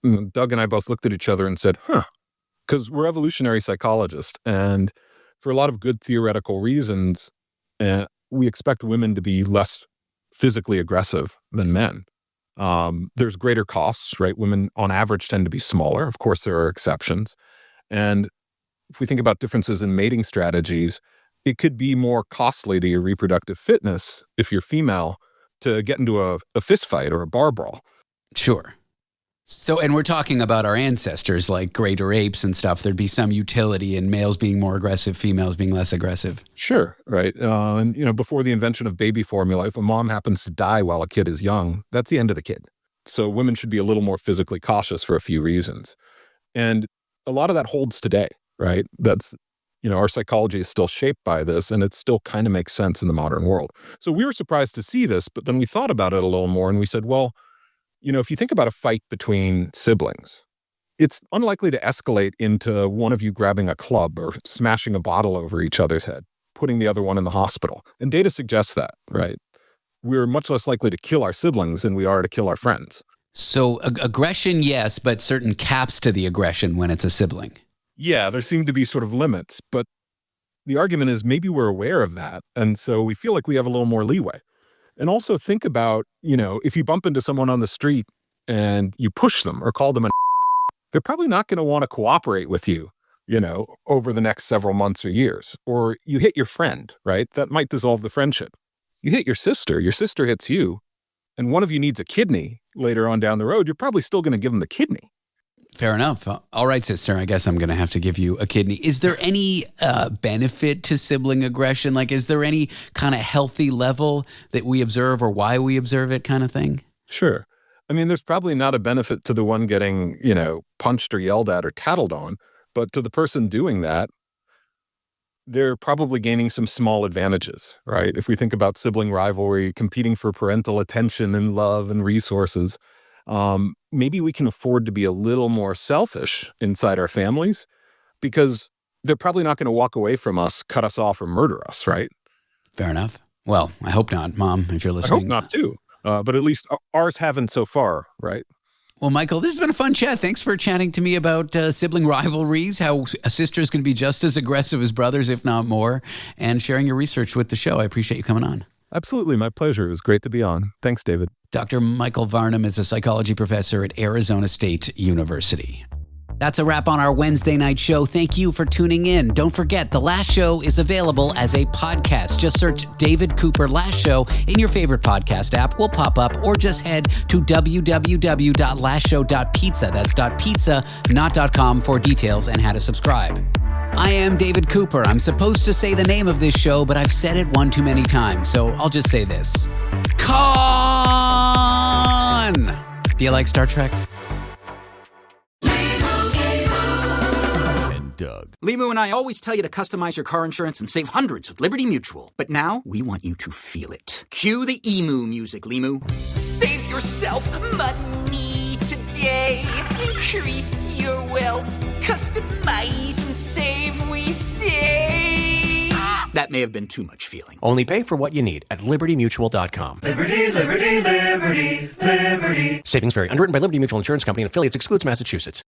Doug and I both looked at each other and said, because we're evolutionary psychologists, and for a lot of good theoretical reasons, we expect women to be less physically aggressive than men. There's greater costs, right? Women on average tend to be smaller. Of course, there are exceptions. And if we think about differences in mating strategies, it could be more costly to your reproductive fitness if you're female to get into a fist fight or a bar brawl. Sure. So, and we're talking about our ancestors like greater apes and stuff. There'd be some utility in males being more aggressive, females being less aggressive. Sure, right. And before the invention of baby formula, if a mom happens to die while a kid is young, that's the end of the kid. So women should be a little more physically cautious for a few reasons. And a lot of that holds today, right? That's, our psychology is still shaped by this, and it still kind of makes sense in the modern world. So we were surprised to see this, but then we thought about it a little more and we said, well, if you think about a fight between siblings, it's unlikely to escalate into one of you grabbing a club or smashing a bottle over each other's head, putting the other one in the hospital. And data suggests that, right? We're much less likely to kill our siblings than we are to kill our friends. So aggression, yes, but certain caps to the aggression when it's a sibling. Yeah, there seem to be sort of limits, but the argument is maybe we're aware of that. And so we feel like we have a little more leeway. And also think about, if you bump into someone on the street and you push them or call them they're probably not going to want to cooperate with you, over the next several months or years. Or you hit your friend, right? That might dissolve the friendship. You hit your sister hits you, and one of you needs a kidney later on down the road, you're probably still going to give them the kidney. Fair enough. All right, sister, I guess I'm going to have to give you a kidney. Is there any benefit to sibling aggression? Like, is there any kind of healthy level that we observe or why we observe it kind of thing? Sure. There's probably not a benefit to the one getting, punched or yelled at or tattled on, but to the person doing that, they're probably gaining some small advantages, right? If we think about sibling rivalry, competing for parental attention and love and resources, maybe we can afford to be a little more selfish inside our families because they're probably not going to walk away from us, cut us off, or murder us, right? Fair enough. Well, I hope not, Mom, if you're listening. I hope not, too. But at least ours haven't so far, right? Well, Michael, this has been a fun chat. Thanks for chatting to me about sibling rivalries, how sisters can be just as aggressive as brothers, if not more, and sharing your research with the show. I appreciate you coming on. Absolutely. My pleasure. It was great to be on. Thanks, David. Dr. Michael Varnum is a psychology professor at Arizona State University. That's a wrap on our Wednesday night show. Thank you for tuning in. Don't forget, the last show is available as a podcast. Just search David Cooper Last Show in your favorite podcast app. Will pop up, or just head to www.lastshow.pizza. That's .pizza, not .com, for details and how to subscribe. I am David Cooper. I'm supposed to say the name of this show, but I've said it one too many times, so I'll just say this. Karch! Do you like Star Trek? Doug. Limu and I always tell you to customize your car insurance and save hundreds with Liberty Mutual. But now, we want you to feel it. Cue the emu music, Limu. Save yourself money today. Increase your wealth. Customize and save, we say. That may have been too much feeling. Only pay for what you need at libertymutual.com. Liberty, liberty, liberty, liberty. Savings vary. Underwritten by Liberty Mutual Insurance Company and affiliates. Excludes Massachusetts.